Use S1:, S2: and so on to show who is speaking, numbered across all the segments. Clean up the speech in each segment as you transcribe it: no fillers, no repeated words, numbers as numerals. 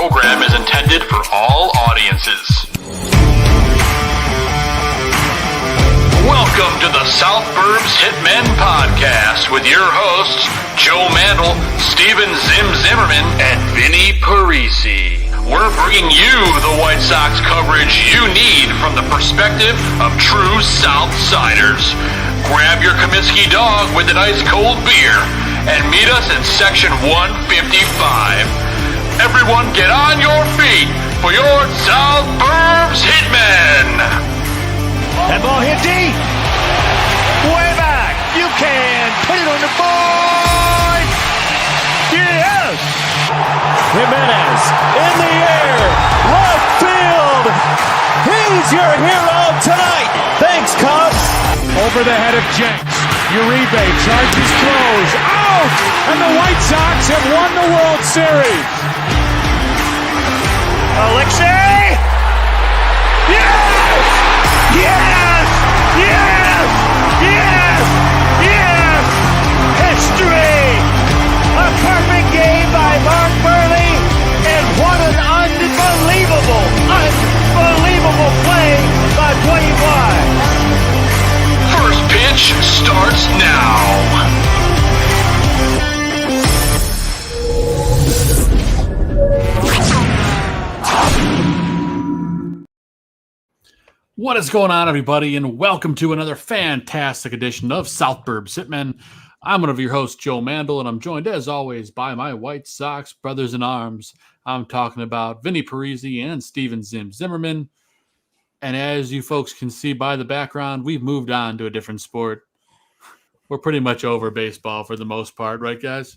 S1: program is intended for all audiences. Welcome to the South Burbs Hitmen podcast with your hosts, Joe Mandel, Steven Zimmerman, and Vinnie Parisi. We're bringing you the White Sox coverage you need from the perspective of true Southsiders. Grab your Kaminsky dog with an ice cold beer and meet us in section 155. Everyone get on your feet for your South Burbs Hitmen.
S2: That ball hit deep. Way back. You can put it on the board. Yes. Jimenez in the air. Left field. He's your hero tonight. Thanks, Cubs.
S3: Over the head of Jenks. Uribe charges throws. Out! And the White Sox have won the World Series.
S2: Alexei! Yes! Yes! Yes! Yes! Yes! History! A perfect game by Mark Burley, and what an unbelievable play by Dwayne Wise.
S1: First pitch starts now.
S4: What is going on, everybody, and welcome to another fantastic edition of South Burbs Hitmen. I'm one of your hosts, Joe Mandel, and I'm joined, as always, by my White Sox brothers in arms. I'm talking about Vinnie Parisi and Steven Zimmerman. And as you folks can see by the background, we've moved on to a different sport. We're pretty much over baseball for the most part, right, guys?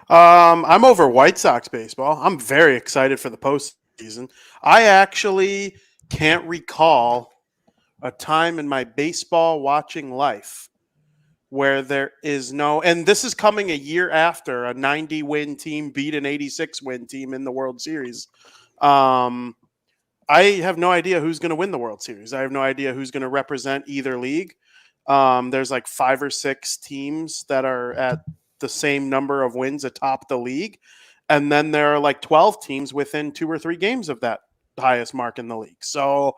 S5: I'm over White Sox baseball. I'm very excited for the postseason. I actually can't recall a time in my baseball watching life where there is no, and this is coming a year after a 90-win team beat an 86-win team in the World Series. I have no idea who's going to win the World Series. I have no idea who's going to represent either league. There's like 5 or 6 teams that are at the same number of wins atop the league. And then there are like 12 teams within 2 or 3 games of that highest mark in the league. So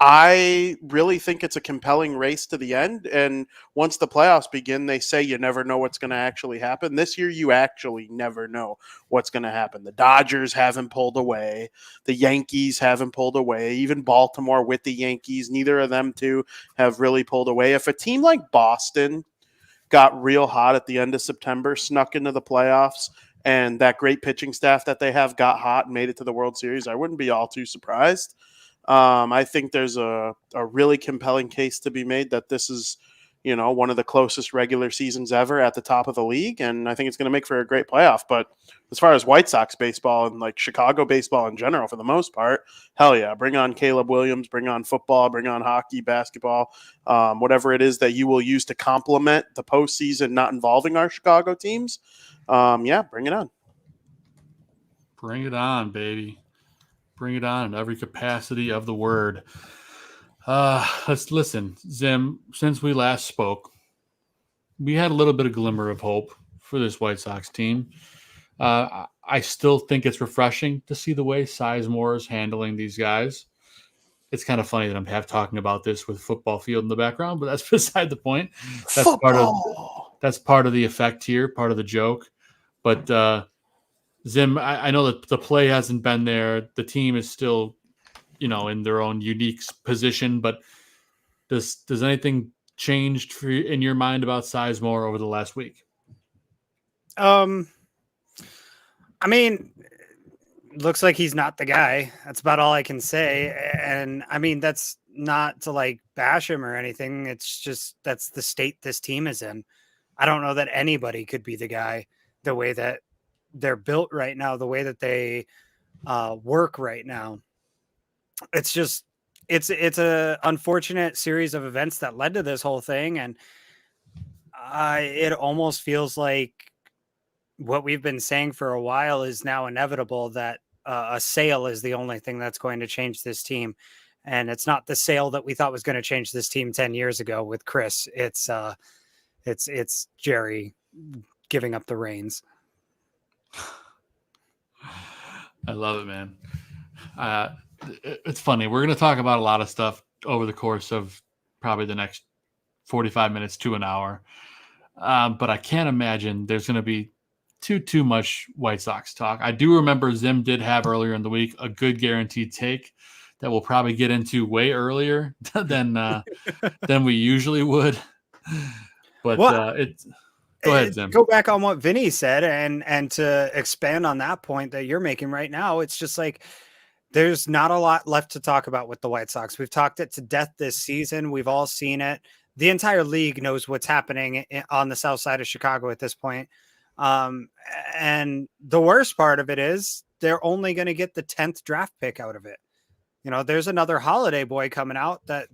S5: I really think it's a compelling race to the end. And once the playoffs begin, they say you never know what's going to actually happen. This year, you actually never know what's going to happen. The Dodgers haven't pulled away. The Yankees haven't pulled away. Even Baltimore with the Yankees, neither of them two have really pulled away. If a team like Boston got real hot at the end of September, snuck into the playoffs, and that great pitching staff that they have got hot and made it to the World Series, I wouldn't be all too surprised. I think there's a really compelling case to be made that this is, one of the closest regular seasons ever at the top of the league, and I think it's going to make for a great playoff. But as far as White Sox baseball and like Chicago baseball in general, for the most part, hell yeah, bring on Caleb Williams, bring on football, bring on hockey, basketball, whatever it is that you will use to complement the postseason not involving our Chicago teams. Yeah, bring it on.
S4: Bring it on, baby. Bring it on in every capacity of the word. Let's listen, Zim. Since we last spoke, we had a little bit of glimmer of hope for this White Sox team. I still think it's refreshing to see the way Sizemore is handling these guys. It's kind of funny that I'm talking about this with football field in the background, but that's beside the point. That's part of the effect here, part of the joke. But Zim, I know that the play hasn't been there. The team is still, in their own unique position. But does anything changed in your mind about Sizemore over the last week?
S6: I mean, looks like he's not the guy. That's about all I can say. And I mean, that's not to bash him or anything. It's just that's the state this team is in. I don't know that anybody could be the guy the way that they're built right now, the way that they work right now. It's just, it's a unfortunate series of events that led to this whole thing. And it almost feels like what we've been saying for a while is now inevitable, that a sale is the only thing that's going to change this team. And it's not the sale that we thought was going to change this team 10 years ago with Chris. It's Jerry giving up the reins.
S4: I love it, man. It's funny. We're going to talk about a lot of stuff over the course of probably the next 45 minutes to an hour. But I can't imagine there's going to be too much White Sox talk. I do remember Zim did have earlier in the week a good guaranteed take that we'll probably get into way earlier than we usually would. But go ahead, Zim.
S6: Go back on what Vinny said and to expand on that point that you're making right now. It's just like there's not a lot left to talk about with the White Sox. We've talked it to death this season. We've all seen it. The entire league knows what's happening on the south side of Chicago at this point. And the worst part of it is they're only going to get the 10th draft pick out of it. You know, there's another holiday boy coming out that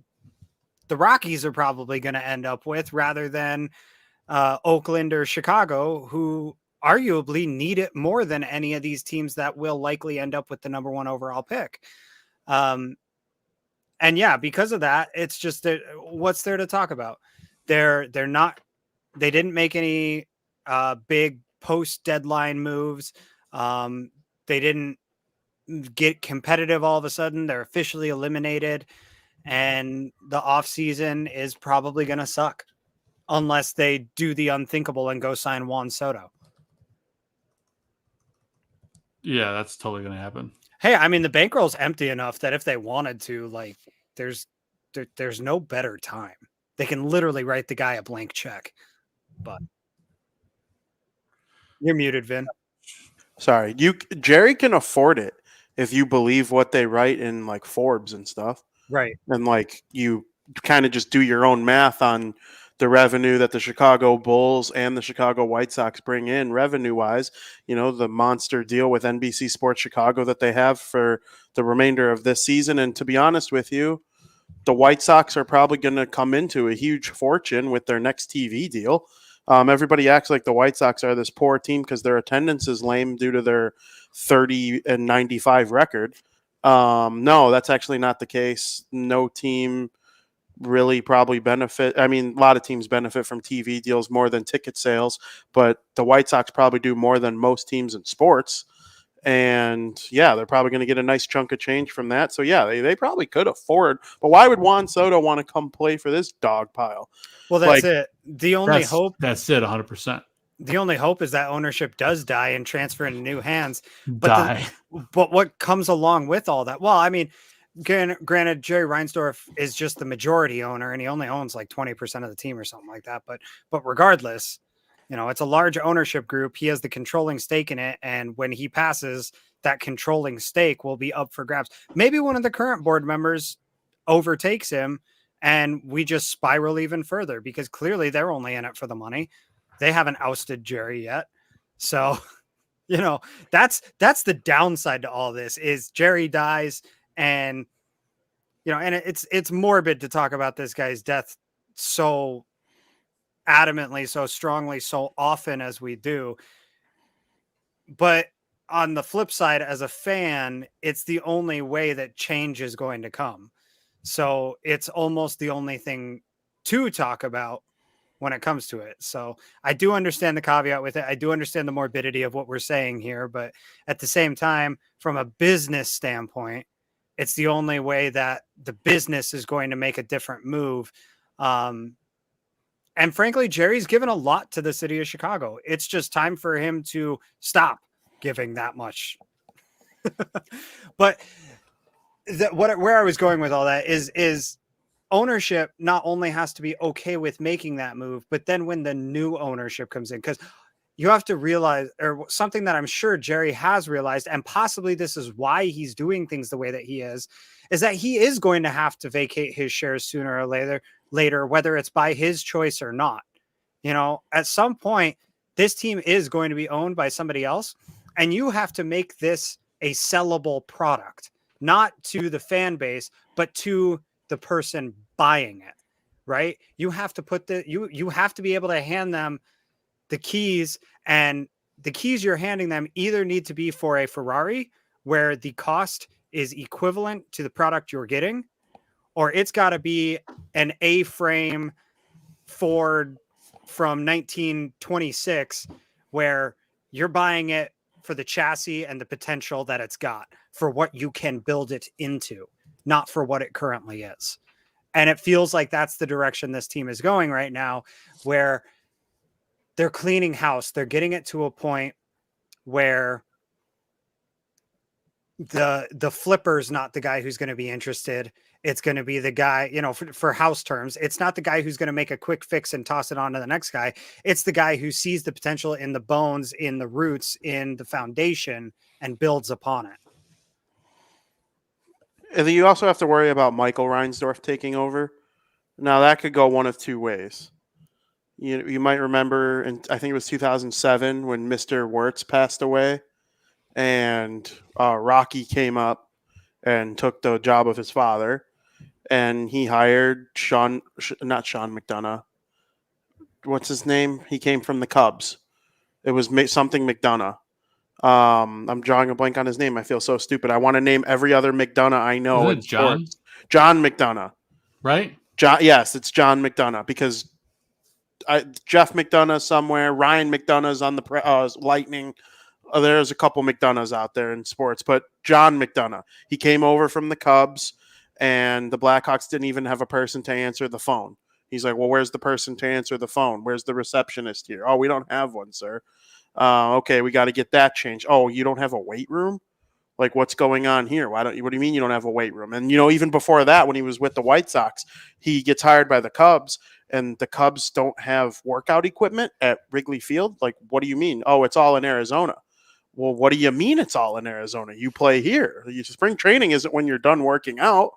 S6: the Rockies are probably going to end up with rather than Oakland or Chicago, who arguably need it more than any of these teams that will likely end up with the number 1 overall pick. And yeah, because of that, it's just that what's there to talk about? They didn't make any big post deadline moves. They didn't get competitive all of a sudden. They're officially eliminated, and the offseason is probably going to suck unless they do the unthinkable and go sign Juan Soto.
S4: Yeah, that's totally going to happen.
S6: Hey, I mean, the bankroll's empty enough that if they wanted to, like, there's no better time. They can literally write the guy a blank check. But you're muted, Vin.
S5: Sorry, Jerry can afford it if you believe what they write in like Forbes and stuff.
S6: Right.
S5: And like you kind of just do your own math on the revenue that the Chicago Bulls and the Chicago White Sox bring in revenue-wise, you know, the monster deal with NBC Sports Chicago that they have for the remainder of this season. And to be honest with you, the White Sox are probably going to come into a huge fortune with their next TV deal. Everybody acts like the White Sox are this poor team because their attendance is lame due to their 30-95 record. No, that's actually not the case. No team really probably benefit. I mean, a lot of teams benefit from TV deals more than ticket sales, but the White Sox probably do more than most teams in sports. And yeah, they're probably going to get a nice chunk of change from that. So yeah, they probably could afford, but why would Juan Soto want to come play for this dog pile?
S6: Well, that's it. The only hope.
S4: That's it. 100%.
S6: The only hope is that ownership does die and transfer into new hands.
S4: But
S6: what comes along with all that? Well, I mean, granted, Jerry Reinsdorf is just the majority owner, and he only owns like 20% of the team or something like that. But regardless, you know, it's a large ownership group. He has the controlling stake in it, and when he passes, that controlling stake will be up for grabs. Maybe one of the current board members overtakes him, and we just spiral even further because clearly they're only in it for the money. They haven't ousted Jerry yet. So, you know, that's the downside to all this is Jerry dies, and, you know, and it's morbid to talk about this guy's death so adamantly, so strongly, so often as we do. But on the flip side, as a fan, it's the only way that change is going to come. So it's almost the only thing to talk about when it comes to it. So I do understand the caveat with it. I do understand the morbidity of what we're saying here, but at the same time, from a business standpoint, it's the only way that the business is going to make a different move. And frankly, Jerry's given a lot to the city of Chicago. It's just time for him to stop giving that much. But where I was going with all that is ownership not only has to be okay with making that move, but then when the new ownership comes in, because you have to realize, or something that I'm sure Jerry has realized, and possibly this is why he's doing things the way that he is that he is going to have to vacate his shares sooner or later, whether it's by his choice or not. You know, at some point, this team is going to be owned by somebody else, and you have to make this a sellable product, not to the fan base, but to the person buying it, right? You have to put you have to be able to hand them the keys, and the keys you're handing them either need to be for a Ferrari where the cost is equivalent to the product you're getting, or it's got to be an A-frame Ford from 1926 where you're buying it for the chassis and the potential that it's got for what you can build it into, not for what it currently is. And it feels like that's the direction this team is going right now, where they're cleaning house. They're getting it to a point where the flipper's not the guy who's going to be interested. It's going to be the guy, for house terms, it's not the guy who's going to make a quick fix and toss it on to the next guy. It's the guy who sees the potential in the bones, in the roots, in the foundation, and builds upon it.
S5: And then you also have to worry about Michael Reinsdorf taking over. Now, that could go one of two ways. You might remember, I think it was 2007 when Mr. Wirtz passed away, and Rocky came up and took the job of his father, and he hired not Sean McDonough. What's his name? He came from the Cubs. It was something McDonough. I'm drawing a blank on his name. I feel so stupid. I want to name every other McDonough I know.
S4: Is it John?
S5: John McDonough.
S4: Right?
S5: John. Yes, it's John McDonough, because Jeff McDonough somewhere. Ryan McDonough's on the Lightning. There's a couple McDonoughs out there in sports, but John McDonough, he came over from the Cubs, and the Blackhawks didn't even have a person to answer the phone. He's like, well, where's the person to answer the phone? Where's the receptionist here? Oh, we don't have one, sir. Okay, we got to get that changed. Oh, you don't have a weight room? Like, what's going on here? What do you mean you don't have a weight room? And, even before that, when he was with the White Sox, he gets hired by the Cubs, and the Cubs don't have workout equipment at Wrigley Field. Like, what do you mean? Oh, it's all in Arizona. Well, what do you mean it's all in Arizona? You play here. Spring training isn't when you're done working out.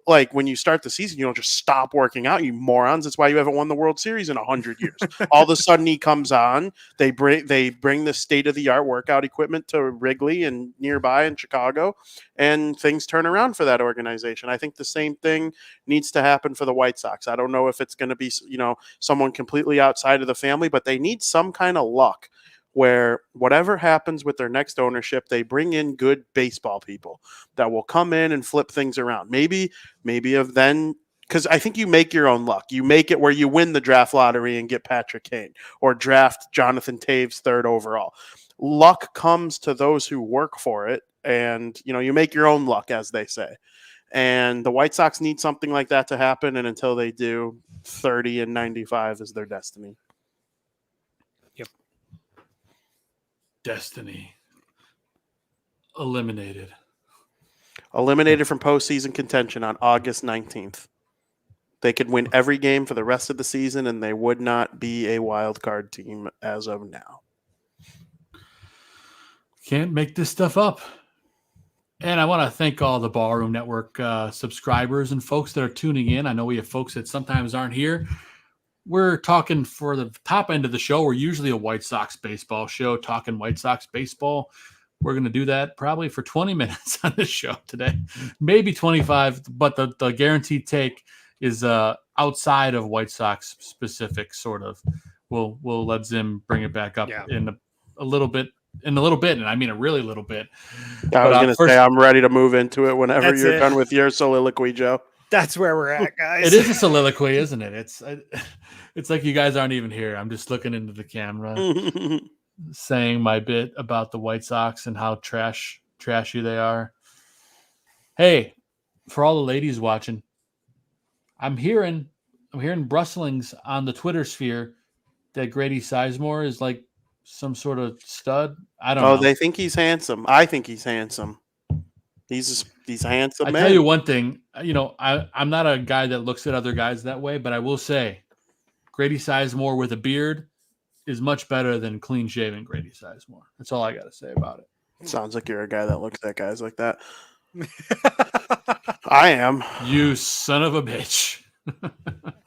S5: Like, when you start the season, you don't just stop working out, you morons. That's why you haven't won the World Series in 100 years. All of a sudden, he comes on. They bring the state-of-the-art workout equipment to Wrigley and nearby in Chicago, and things turn around for that organization. I think the same thing needs to happen for the White Sox. I don't know if it's going to be, someone completely outside of the family, but they need some kind of luck where whatever happens with their next ownership, they bring in good baseball people that will come in and flip things around. Maybe because I think you make your own luck. You make it where you win the draft lottery and get Patrick Kane, or draft Jonathan Taves 3rd overall. Luck comes to those who work for it, and you make your own luck, as they say. And the White Sox need something like that to happen, and until they do, 30-95 is their destiny.
S4: Destiny. Eliminated
S5: Eliminated from postseason contention on August 19th. They could win every game for the rest of the season, and they would not be a wild card team as of now.
S4: Can't make this stuff up. And I want to thank all the Ballroom Network subscribers and folks that are tuning in. I know we have folks that sometimes aren't here. We're talking for the top end of the show. We're usually a White Sox baseball show, talking White Sox baseball. We're going to do that probably for 20 minutes on this show today, maybe 25, but the guaranteed take is outside of White Sox specific, sort of. We'll let Zim bring it back up in a little bit, and I mean a really little bit.
S5: I was going to say I'm ready to move into it whenever you're done with your soliloquy, Joe.
S6: That's where we're at, guys.
S4: It is a soliloquy, isn't it? It's like you guys aren't even here. I'm just looking into the camera, saying my bit about the White Sox and how trashy they are. Hey, for all the ladies watching, I'm hearing rustlings on the Twitter sphere that Grady Sizemore is like some sort of stud. I don't know.
S5: Oh, they think he's handsome. I think he's handsome. He's a handsome man.
S4: I tell you one thing, I'm not a guy that looks at other guys that way, but I will say Grady Sizemore with a beard is much better than clean-shaven Grady Sizemore. That's all I got to say about it.
S5: Sounds like you're a guy that looks at guys like that. I am.
S4: You son of a bitch.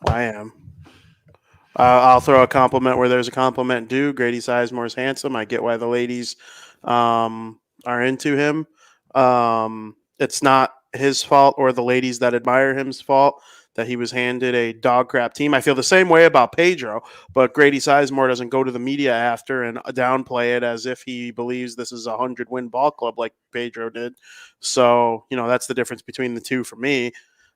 S5: I am. I'll throw a compliment where there's a compliment due. Grady Sizemore's handsome. I get why the ladies are into him. It's not his fault or the ladies that admire him's fault that he was handed a dog crap team. I feel the same way about Pedro, but Grady Sizemore doesn't go to the media after and downplay it as if he believes this is a 100-win ball club like Pedro did. So, that's the difference between the two for me.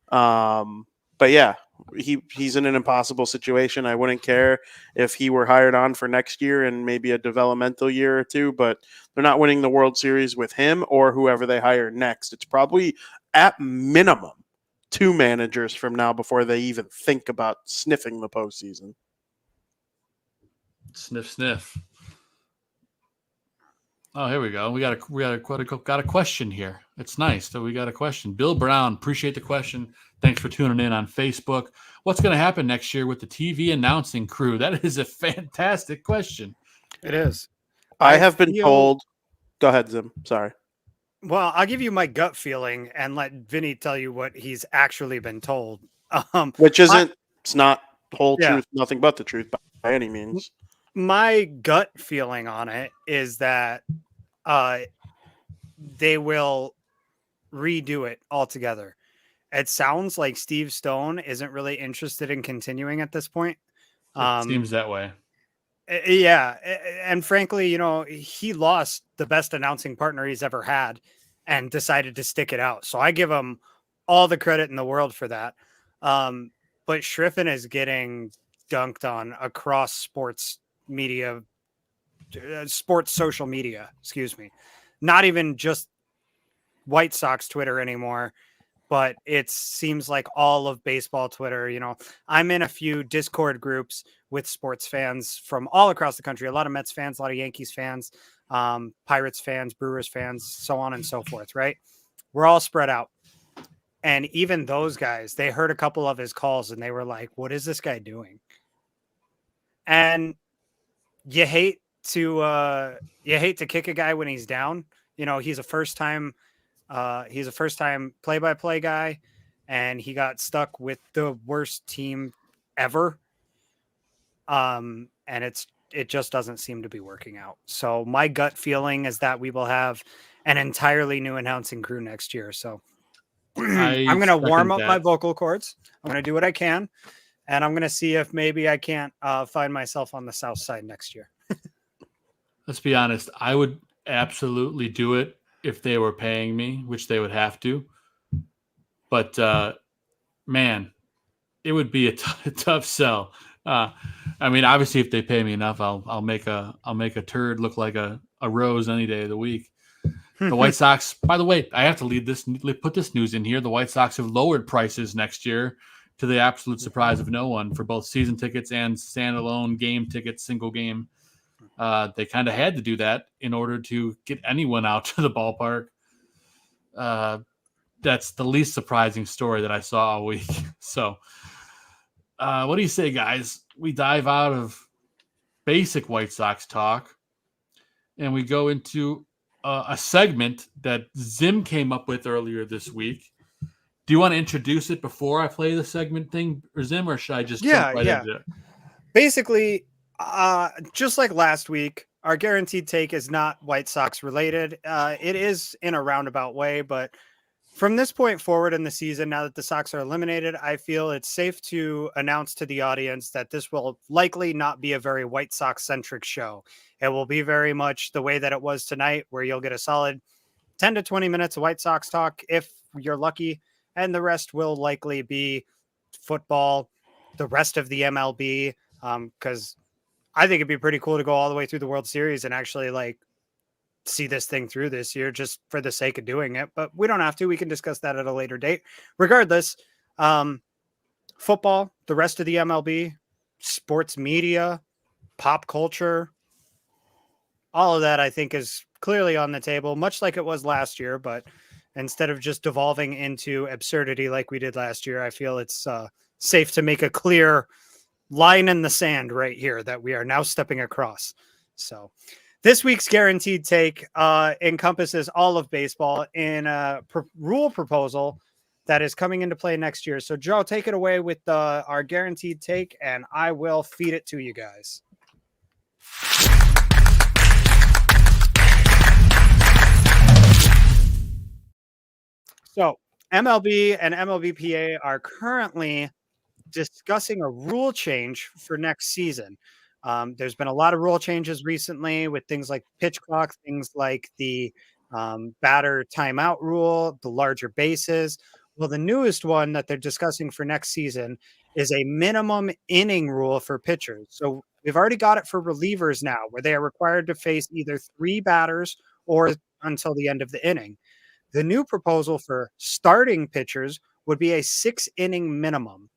S5: But But yeah, he's in an impossible situation. I wouldn't care if he were hired on for next year and maybe a developmental year or two, but they're not winning the World Series with him or whoever they hire next. It's probably at minimum 2 managers from now before they even think about sniffing the postseason.
S4: Sniff, sniff. Oh, here we go. We got a question here. It's nice that we got a question. Bill Brown, appreciate the question. Thanks for tuning in on Facebook. What's going to happen next year with the TV announcing crew? That is a fantastic question.
S6: It is.
S5: I have been told. Go ahead, Zim. Sorry.
S6: Well, I'll give you my gut feeling and let Vinny tell you what he's actually been told.
S5: Which isn't, it's not whole truth, nothing but the truth by any means.
S6: My gut feeling on it is that they will redo it altogether. It sounds like Steve Stone isn't really interested in continuing at this point.
S4: It seems that way.
S6: Yeah. And frankly, he lost the best announcing partner he's ever had and decided to stick it out. So I give him all the credit in the world for that. But Schriffen is getting dunked on across sports media, sports social media, excuse me. Not even just White Sox Twitter anymore, but it seems like all of baseball Twitter. I'm in a few Discord groups with sports fans from all across the country, a lot of Mets fans, a lot of Yankees fans, Pirates fans, Brewers fans, so on and so forth, right? We're all spread out. And even those guys, they heard a couple of his calls and they were like, what is this guy doing? And you hate to kick a guy when he's down. He's a first time play-by-play guy, and he got stuck with the worst team ever. And it just doesn't seem to be working out. So my gut feeling is that we will have an entirely new announcing crew next year. So I'm going to warm up my vocal cords. I'm going to do what I can, and I'm going to see if maybe I can't find myself on the South Side next year.
S4: Let's be honest. I would absolutely do it if they were paying me, which they would have to. But man, it would be a tough sell. Obviously, if they pay me enough, I'll make a turd look like a rose any day of the week. The White Sox, by the way, I have to put this news in here. The White Sox have lowered prices next year to the absolute surprise of no one for both season tickets and standalone game tickets, single game. They kind of had to do that in order to get anyone out to the ballpark. That's the least surprising story that I saw all week. So, what do you say, guys? We dive out of basic White Sox talk and we go into a segment that Zim came up with earlier this week. Do you want to introduce it before I play the segment thing, or Zim, or should I just jump right into it?
S6: Basically, just like last week, our guaranteed take is not White Sox related. It is in a roundabout way, but from this point forward in the season, now that the Sox are eliminated, I feel it's safe to announce to the audience that this will likely not be a very White Sox-centric show. It will be very much the way that it was tonight, where you'll get a solid 10 to 20 minutes of White Sox talk, if you're lucky, and the rest will likely be football, the rest of the MLB, because I think it'd be pretty cool to go all the way through the World Series and actually see this thing through this year just for the sake of doing it. But we don't have to. We can discuss that at a later date. Regardless, football, the rest of the MLB, sports media, pop culture, all of that I think is clearly on the table, much like it was last year. But instead of just devolving into absurdity like we did last year, I feel it's safe to make a clear line in the sand right here that we are now stepping across. So this week's guaranteed take encompasses all of baseball in a rule proposal that is coming into play next year. So, Joe, take it away with our guaranteed take, and I will feed it to you guys. So, MLB and MLBPA are currently discussing a rule change for next season. There's been a lot of rule changes recently with things like pitch clock, things like the batter timeout rule, the larger bases. Well, the newest one that they're discussing for next season is a minimum inning rule for pitchers. So we've already got it for relievers now, where they are required to face either 3 batters or until the end of the inning. The new proposal for starting pitchers would be a 6-inning minimum.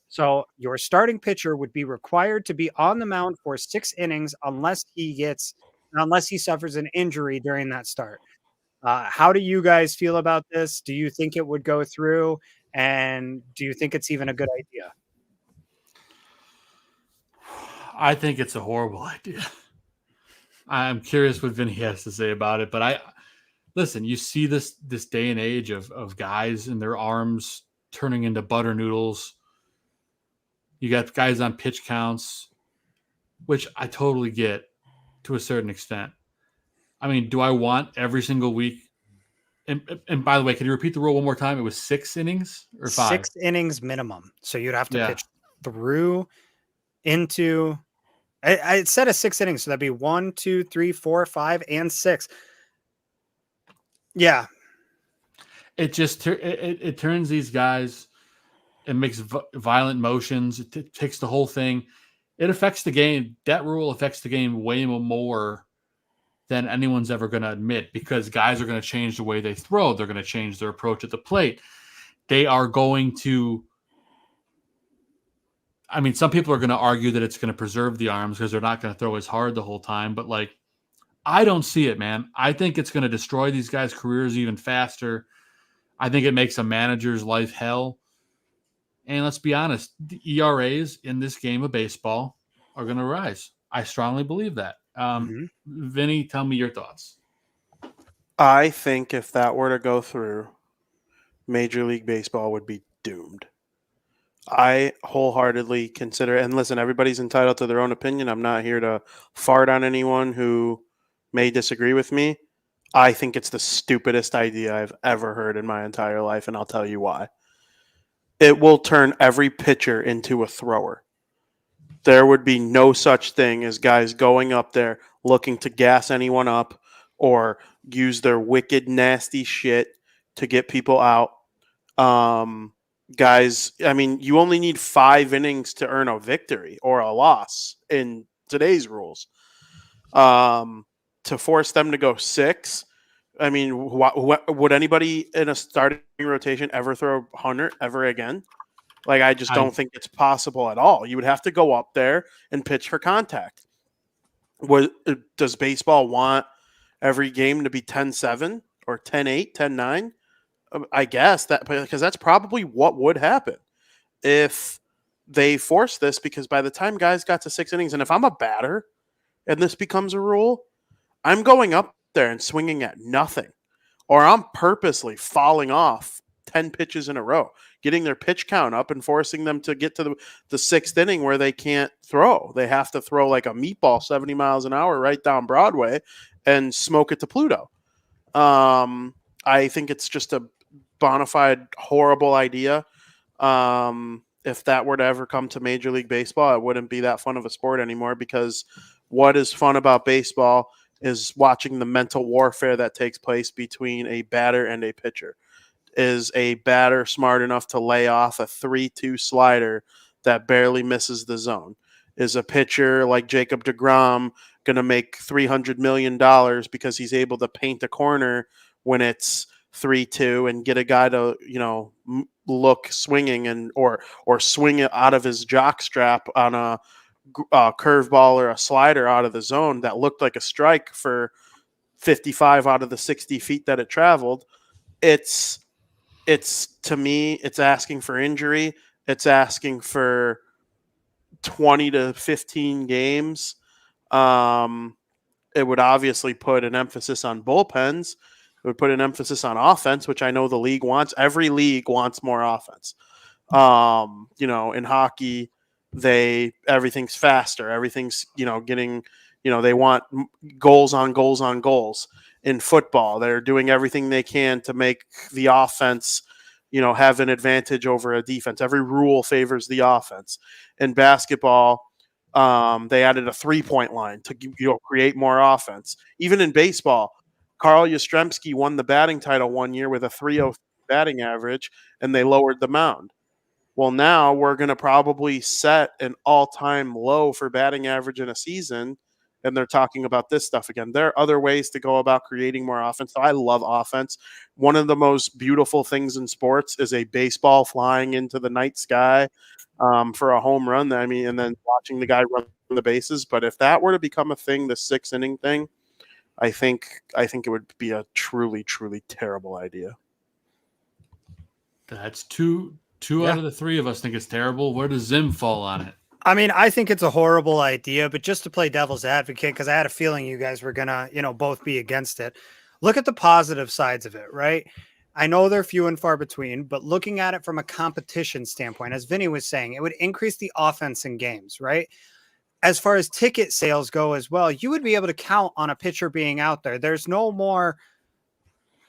S6: So your starting pitcher would be required to be on the mound for 6 innings unless he suffers an injury during that start. How do you guys feel about this? Do you think it would go through? And do you think it's even a good idea?
S4: I think it's a horrible idea. I'm curious what Vinny has to say about it, but listen, you see this day and age of guys and their arms turning into butter noodles. You got guys on pitch counts, which I totally get to a certain extent. I mean, do I want every single week? And by the way, can you repeat the rule one more time? It was 6 innings or 5?
S6: 6 innings minimum. So you'd have to
S4: Yeah.
S6: pitch through into. I said a 6 innings, so that'd be 1, 2, 3, 4, 5, and 6. Yeah,
S4: It just it turns these guys. It makes violent motions. It takes the whole thing. It affects the game. That rule affects the game way more than anyone's ever going to admit, because guys are going to change the way they throw. They're going to change their approach at the plate. They are going to. I mean, some people are going to argue that it's going to preserve the arms because they're not going to throw as hard the whole time. But like, I don't see it, man. I think it's going to destroy these guys' careers even faster. I think it makes a manager's life hell. And let's be honest, the ERAs in this game of baseball are going to rise. I strongly believe that. Vinny, tell me your thoughts.
S5: I think if that were to go through, Major League Baseball would be doomed. I wholeheartedly consider, and listen, everybody's entitled to their own opinion. I'm not here to fart on anyone who may disagree with me. I think it's the stupidest idea I've ever heard in my entire life, and I'll tell you why. It will turn every pitcher into a thrower. There would be no such thing as guys going up there looking to gas anyone up or use their wicked, nasty shit to get people out. Guys, I mean, you only need 5 innings to earn a victory or a loss in today's rules. To force them to go 6, I mean, would anybody in a starting rotation ever throw 100 ever again? Like, I just don't think it's possible at all. You would have to go up there and pitch for contact. Does baseball want every game to be 10-7 or 10-8, 10-9? I guess that, because that's probably what would happen if they force this, because by the time guys got to 6 innings, and if I'm a batter and this becomes a rule, I'm going up there and swinging at nothing, or I'm purposely falling off 10 pitches in a row, getting their pitch count up and forcing them to get to the 6th inning where they can't throw. They have to throw like a meatball 70 miles an hour right down Broadway and smoke it to Pluto. I think it's just a bona fide horrible idea. If that were to ever come to Major League Baseball, it wouldn't be that fun of a sport anymore, because what is fun about baseball is watching the mental warfare that takes place between a batter and a pitcher. Is a batter smart enough to lay off a 3-2 slider that barely misses the zone? Is a pitcher like Jacob deGrom going to make $300 million because he's able to paint a corner when it's 3-2 and get a guy to, look swinging and or swing it out of his jock strap on a curveball or a slider out of the zone that looked like a strike for 55 out of the 60 feet that it traveled? It's to me, it's asking for injury. It's asking for 20 to 15 games. It would obviously put an emphasis on bullpens. It would put an emphasis on offense, which I know the league wants. Every league wants more offense. In hockey, everything's faster. Everything's, getting, they want goals on goals on goals. In football, they're doing everything they can to make the offense, have an advantage over a defense. Every rule favors the offense. In basketball, they added a 3-point line to create more offense. Even in baseball, Carl Yastrzemski won the batting title one year with a batting average, and they lowered the mound. Well, now we're going to probably set an all-time low for batting average in a season, and they're talking about this stuff again. There are other ways to go about creating more offense. So I love offense. One of the most beautiful things in sports is a baseball flying into the night sky for a home run. I mean, and then watching the guy run the bases. But if that were to become a thing, the 6 inning thing, I think it would be a truly, truly terrible idea.
S4: That's two out of the three of us think it's terrible. Where does Zim fall on it?
S6: I mean, I think it's a horrible idea, but just to play devil's advocate, because I had a feeling you guys were gonna, both be against it. Look at the positive sides of it, right? I know they're few and far between, but looking at it from a competition standpoint, as Vinny was saying, it would increase the offense in games, right? As far as ticket sales go as well, you would be able to count on a pitcher being out there. There's no more,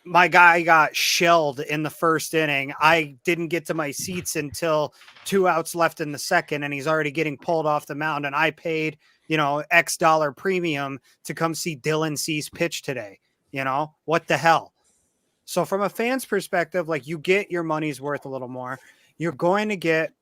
S6: my guy got shelled in the first inning. I didn't get to my seats until 2 outs left in the second, and he's already getting pulled off the mound. And I paid, X dollar premium to come see Dylan Cease pitch today. What the hell? So from a fan's perspective, like, you get your money's worth a little more. You're going to get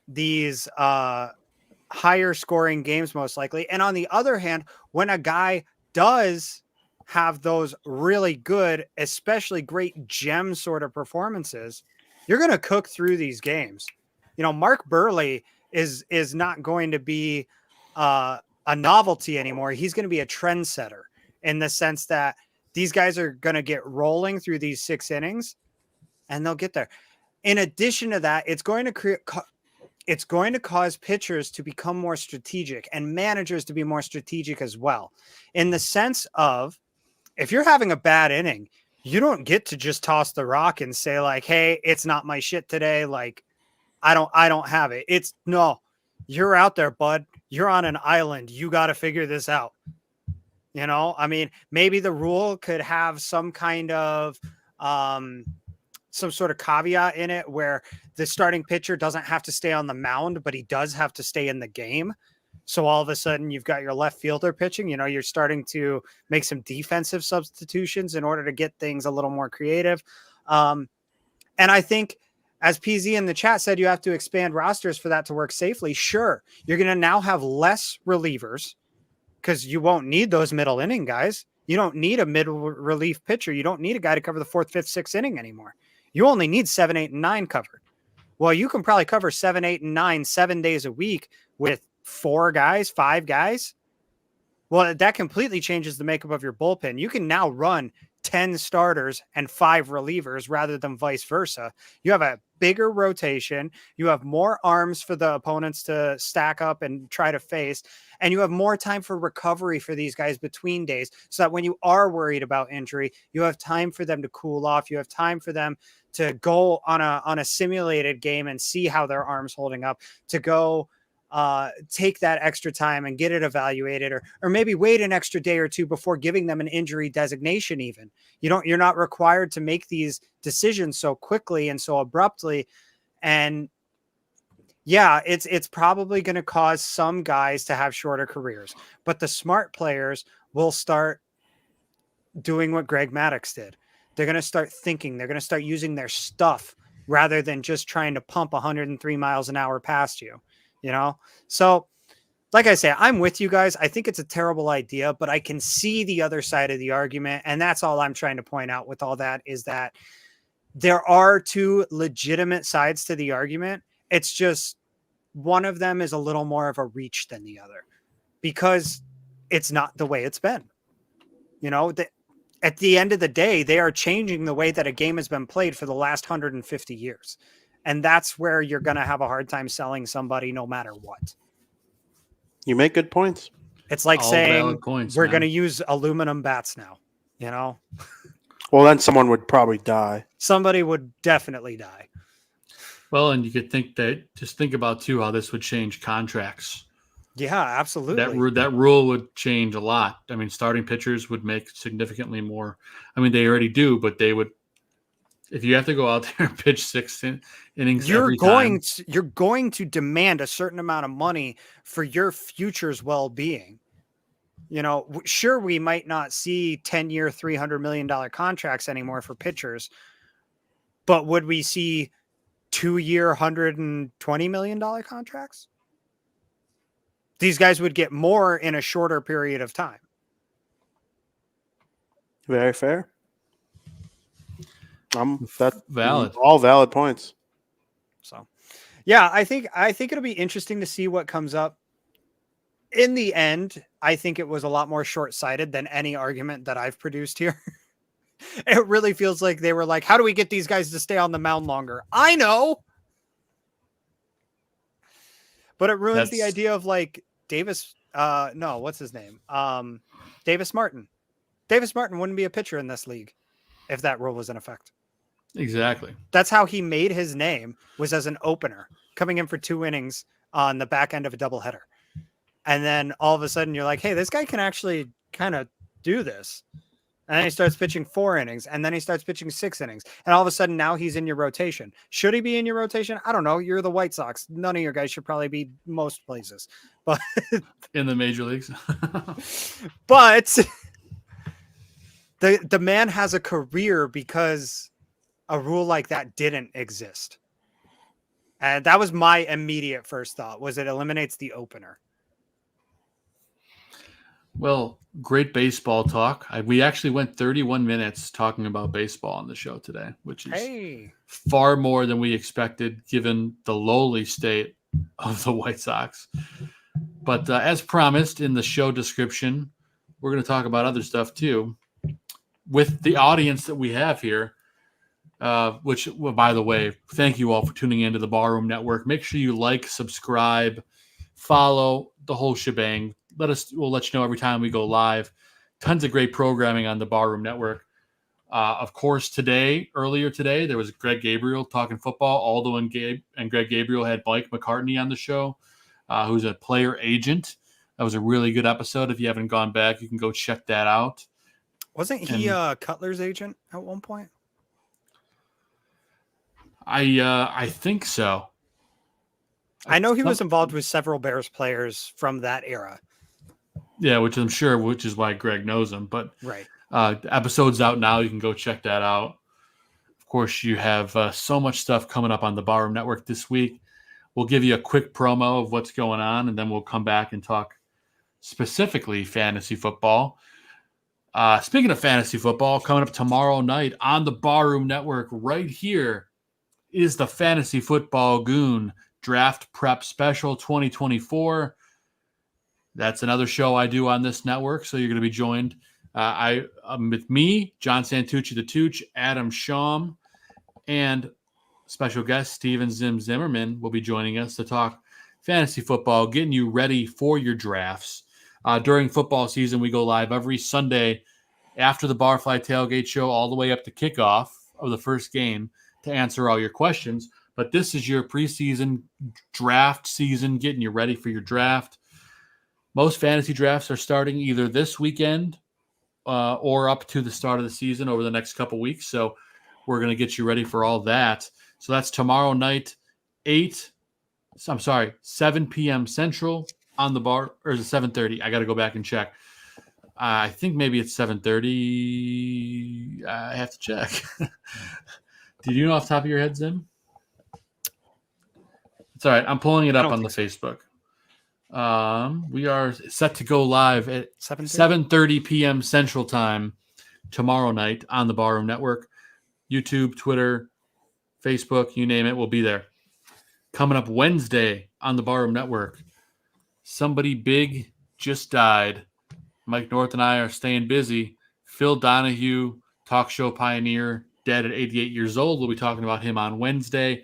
S6: these higher scoring games most likely. And on the other hand, when a guy does have those really good, especially great gem sort of performances, you're going to cook through these games. Mark Burley is not going to be a novelty anymore. He's going to be a trendsetter in the sense that these guys are going to get rolling through these 6 innings and they'll get there. In addition to that, it's going to cause pitchers to become more strategic and managers to be more strategic as well, in the sense of, if you're having a bad inning, you don't get to just toss the rock and say, like, hey, it's not my shit today. Like, I don't have it. It's no, you're out there, bud. You're on an island. You got to figure this out. I mean, maybe the rule could have some kind of, some sort of caveat in it where the starting pitcher doesn't have to stay on the mound, but he does have to stay in the game. So all of a sudden you've got your left fielder pitching, you're starting to make some defensive substitutions in order to get things a little more creative. And I think, as PZ in the chat said, you have to expand rosters for that to work safely. Sure. You're going to now have less relievers because you won't need those middle inning guys. You don't need a middle relief pitcher. You don't need a guy to cover the 4th, 5th, 6th inning anymore. You only need 7, 8, and 9 covered. Well, you can probably cover 7, 8, and 9 7 days a week with 4 guys, 5 guys. Well, that completely changes the makeup of your bullpen. You can now run 10 starters and 5 relievers rather than vice versa. You have a bigger rotation. You have more arms for the opponents to stack up and try to face. And you have more time for recovery for these guys between days, so that when you are worried about injury, you have time for them to cool off. You have time for them to go on a simulated game and see how their arm's holding up, to go take that extra time and get it evaluated, or maybe wait an extra day or two before giving them an injury designation. Even you're not required to make these decisions so quickly and so abruptly. And yeah, it's probably going to cause some guys to have shorter careers, but the smart players will start doing what Greg Maddux did. They're going to start thinking. They're going to start using their stuff rather than just trying to pump 103 miles an hour past you. So like I say, I'm with you guys. I think it's a terrible idea, but I can see the other side of the argument. And that's all I'm trying to point out with all that, is that there are 2 legitimate sides to the argument. It's just one of them is a little more of a reach than the other, because it's not the way it's been. At the end of the day, they are changing the way that a game has been played for the last 150 years. And that's where you're going to have a hard time selling somebody no matter what.
S5: You make good points.
S6: It's like
S4: All
S6: saying
S4: valid points,
S6: we're
S4: man.
S6: going to use aluminum bats now,
S5: Well, then someone would probably die.
S6: Somebody would definitely die.
S4: Well, and you could think about too how this would change contracts.
S6: Yeah, absolutely.
S4: That rule would change a lot. I mean, starting pitchers would make significantly more. I mean, they already do, but they would. If you have to go out there and pitch 6 innings,
S6: you're going to demand a certain amount of money for your future's well-being. Sure, we might not see 10-year, $300 million contracts anymore for pitchers, But would we see 2-year, $120 million contracts? These guys would get more in a shorter period of time.
S5: Very fair. That's
S4: Valid.
S5: All valid points.
S6: So, yeah, I think it'll be interesting to see what comes up. In the end, I think it was a lot more short-sighted than any argument that I've produced here. It really feels like they were like, how do we get these guys to stay on the mound longer? I know. But it ruins the idea of like Davis. No, what's his name? Davis Martin. Davis Martin wouldn't be a pitcher in this league if that rule was in effect.
S4: Exactly.
S6: That's how he made his name, was as an opener, coming in for 2 innings on the back end of a doubleheader. And then all of a sudden you're like, hey, this guy can actually kind of do this. And then he starts pitching 4 innings, and then he starts pitching 6 innings. And all of a sudden now he's in your rotation. Should he be in your rotation? I don't know. You're the White Sox. None of your guys should probably be most places. But
S4: in the major leagues.
S6: but the man has a career because a rule like that didn't exist. And that was my immediate first thought, was it eliminates the opener.
S4: Well, great baseball talk. We actually went 31 minutes talking about baseball on the show today, which is far more than we expected given the lowly state of the White Sox. But as promised in the show description, we're going to talk about other stuff too with the audience that we have here, which, well, by the way, thank you all for tuning into the Barroom Network. Make sure you like, subscribe, follow, the whole shebang. We'll let you know every time we go live. Tons of great programming on the Barroom Network. Of course, earlier today, there was Greg Gabriel talking football. Aldo and Greg Gabriel had Mike McCartney on the show, who's a player agent. That was a really good episode. If you haven't gone back, you can go check that out.
S6: Wasn't he Cutler's agent at one point?
S4: I think so.
S6: I know he was involved with several Bears players from that era.
S4: Yeah, which is why Greg knows him. But
S6: right,
S4: the episode's out now. You can go check that out. Of course, you have so much stuff coming up on the Barroom Network this week. We'll give you a quick promo of what's going on, and then we'll come back and talk specifically fantasy football. Speaking of fantasy football, coming up tomorrow night on the Barroom Network right here is the Fantasy Football Goon Draft Prep Special 2024. That's another show I do on this network, so you're going to be joined. With me, John Santucci the Tooch, Adam Schaum, and special guest Steven Zim Zimmerman will be joining us to talk fantasy football, getting you ready for your drafts. During football season, we go live every Sunday after the Barfly Tailgate Show all the way up to kickoff of the first game to answer all your questions. But this is your preseason draft season, getting you ready for your draft. Most fantasy drafts are starting either this weekend or up to the start of the season over the next couple weeks. So we're going to get you ready for all that. So that's tomorrow night, 7 p.m. Central on the bar, or is it 7:30? I got to go back and check. I think maybe it's 7:30. I have to check. Did you know off the top of your head, Zim? It's all right. I'm pulling it up on the Facebook. We are set to go live at 7:30 p.m. Central Time tomorrow night on the Barroom Network. YouTube, Twitter, Facebook, you name it, we'll be there. Coming up Wednesday on the Barroom Network, somebody big just died. Mike North and I are staying busy. Phil Donahue, talk show pioneer, dead at 88 years old. We'll be talking about him on Wednesday.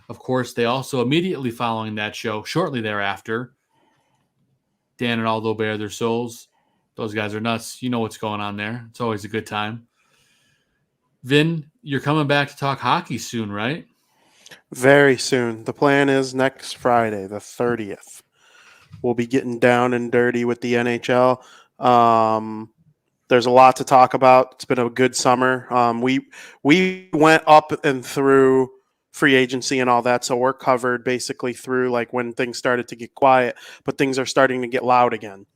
S4: Of course, they also immediately following that show, shortly thereafter, Dan and Aldo bare their souls. Those guys are nuts. You know what's going on there. It's always a good time. Vin, you're coming back to talk hockey soon, right?
S5: Very soon. The plan is next Friday, the 30th. We'll be getting down and dirty with the NHL. There's a lot to talk about. It's been a good summer. We went up and through free agency and all that, so we're covered basically through like when things started to get quiet, but things are starting to get loud again.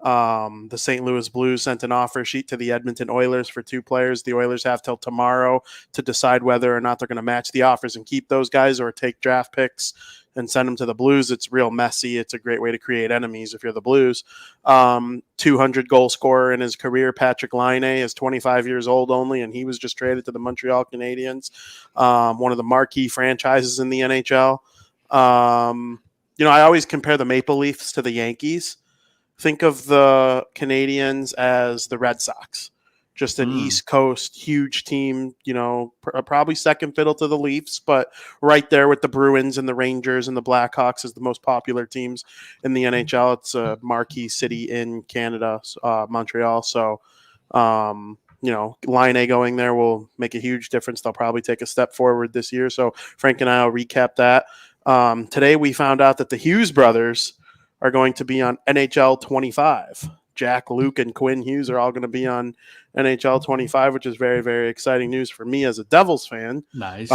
S5: The St. Louis Blues sent an offer sheet to the Edmonton Oilers for 2 players. The Oilers have till tomorrow to decide whether or not they're going to match the offers and keep those guys or take draft picks and send them to the Blues. It's real messy. It's a great way to create enemies if you're the Blues. 200 goal scorer in his career, Patrick Laine, is 25 years old only, and he was just traded to the Montreal Canadiens, one of the marquee franchises in the NHL. I always compare the Maple Leafs to the Yankees. Think of the Canadiens as the Red Sox, just an East Coast huge team, probably second fiddle to the Leafs, but right there with the Bruins and the Rangers and the Blackhawks as the most popular teams in the NHL. It's a marquee city in Canada, Montreal. So, Laine going there will make a huge difference. They'll probably take a step forward this year. So Frank and I will recap that. Today we found out that the Hughes brothers are going to be on NHL 25. Jack, Luke, and Quinn Hughes are all going to be on NHL 25, which is very, very exciting news for me as a Devils fan.
S4: Nice.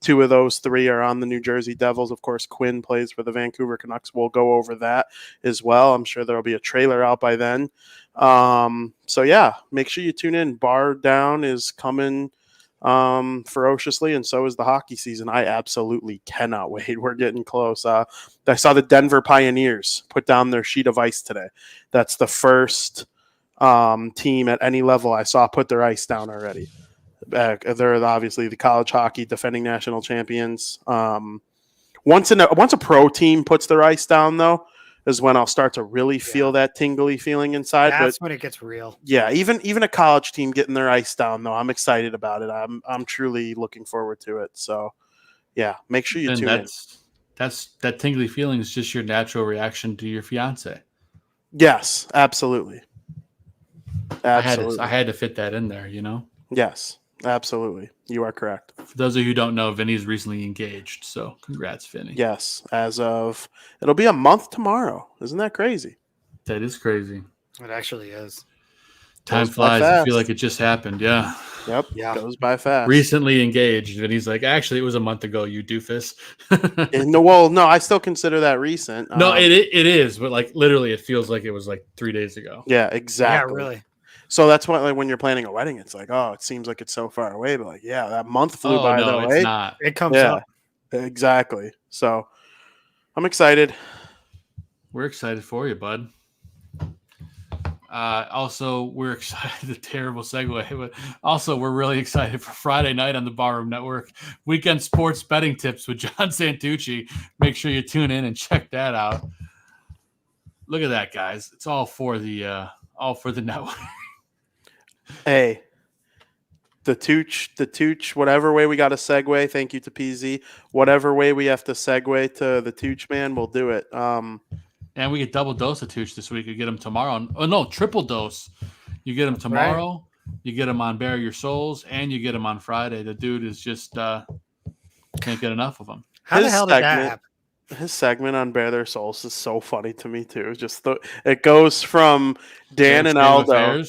S5: Two of those 3 are on the New Jersey Devils. Of course, Quinn plays for the Vancouver Canucks. We'll go over that as well. I'm sure there will be a trailer out by then. Make sure you tune in. Bar Down is coming ferociously, and so is the hockey season. I absolutely cannot wait. We're getting close. I saw the Denver Pioneers put down their sheet of ice today. That's the first team at any level I saw put their ice down already. They're obviously the college hockey defending national champions. Once a pro team puts their ice down, though, is when I'll start to really feel that tingly feeling inside.
S6: That's when it gets real.
S5: Yeah, even a college team getting their ice down, though, I'm excited about it. I'm truly looking forward to it. So, yeah, make sure you tune in.
S4: That tingly feeling is just your natural reaction to your fiance.
S5: Yes, absolutely.
S4: I had to fit that in there,
S5: Yes, absolutely. You are correct.
S4: For those of you who don't know, Vinny's recently engaged, so congrats, Vinny.
S5: Yes, it'll be a month tomorrow. Isn't that crazy?
S4: That is crazy.
S6: It actually is.
S4: Time flies. I feel like it just happened. Yeah.
S5: Yep. Yeah. Goes by fast.
S4: Recently engaged, and he's like, actually, it was a month ago. You doofus.
S5: No, I still consider that recent.
S4: No, it is, but like literally, it feels like it was like 3 days ago.
S5: Yeah, exactly.
S6: Yeah, really.
S5: So that's why, like, when you're planning a wedding, it's like, oh, it seems like it's so far away, but like, yeah, that month flew by.
S4: No, it's not.
S6: It comes up.
S5: Exactly. So I'm excited.
S4: We're excited for you, bud. Also, we're excited. A terrible segue, but also we're really excited for Friday night on the Barroom Network. Weekend sports betting tips with John Santucci. Make sure you tune in and check that out. Look at that, guys! It's all for the network.
S5: Hey, the Tooch, whatever way we got to segue, thank you to PZ. Whatever way we have to segue to the Tooch man, we'll do it.
S4: And we get double dose of Tooch this week. You get him tomorrow. Oh, no, triple dose. You get him tomorrow, you get him on Bare Your Souls, and you get him on Friday. The dude is just can't get enough of him.
S6: How the hell did that happen?
S5: His segment on Bare Their Souls is so funny to me, too. It goes from Dan and Aldo.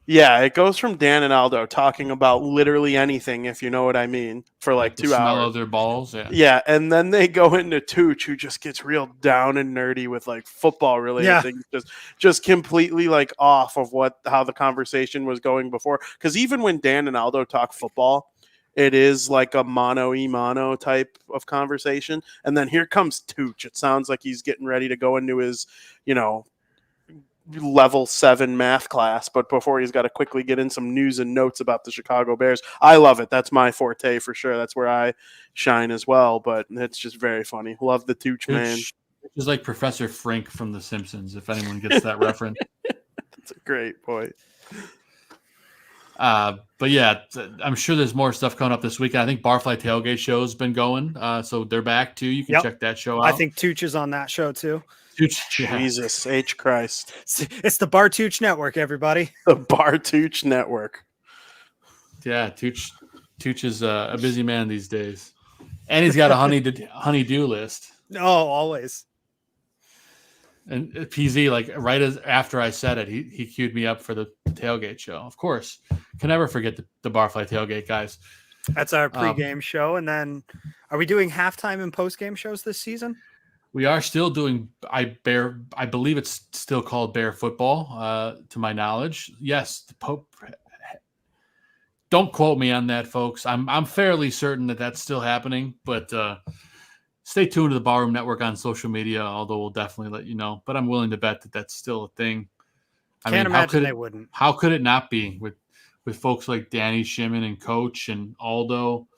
S5: Yeah, it goes from Dan and Aldo talking about literally anything, if you know what I mean, for like 2 hours.
S4: Smell of their balls,
S5: yeah. And then they go into Tooch, who just gets real down and nerdy with like football related things, just completely like off of how the conversation was going before. Because even when Dan and Aldo talk football, it is like a mano-a-mano type of conversation. And then here comes Tooch. It sounds like he's getting ready to go into his, level 7 math class, but before he's got to quickly get in some news and notes about the Chicago Bears. I love it. That's my forte for sure. That's where I shine as well, but it's just very funny. Love the Tooch man.
S4: It's like Professor Frink from The Simpsons, if anyone gets that reference.
S5: That's a great point.
S4: But yeah, I'm sure there's more stuff coming up this weekend. I think Barfly Tailgate Show's been going, so they're back too. You can check that show out.
S6: I think Tooch is on that show too.
S5: Jesus H. Christ.
S6: It's the Bar Tooch Network, everybody.
S5: The Bar Tooch Network.
S4: Yeah, Tooch is a busy man these days. And he's got a honey-do list.
S6: Oh, always.
S4: And PZ, like right after I said it, he queued me up for the tailgate show. Of course. Can never forget the Barfly Tailgate, guys.
S6: That's our pregame show. And then are we doing halftime and postgame shows this season?
S4: We are still doing I believe it's still called bear football, to my knowledge. Yes, the Pope. Don't quote me on that, folks. I'm fairly certain that that's still happening, but stay tuned to the Ballroom Network on social media, although we'll definitely let you know. But I'm willing to bet that that's still a thing.
S6: Can't imagine they wouldn't.
S4: How could it not be with folks like Danny Shimon and Coach and Aldo?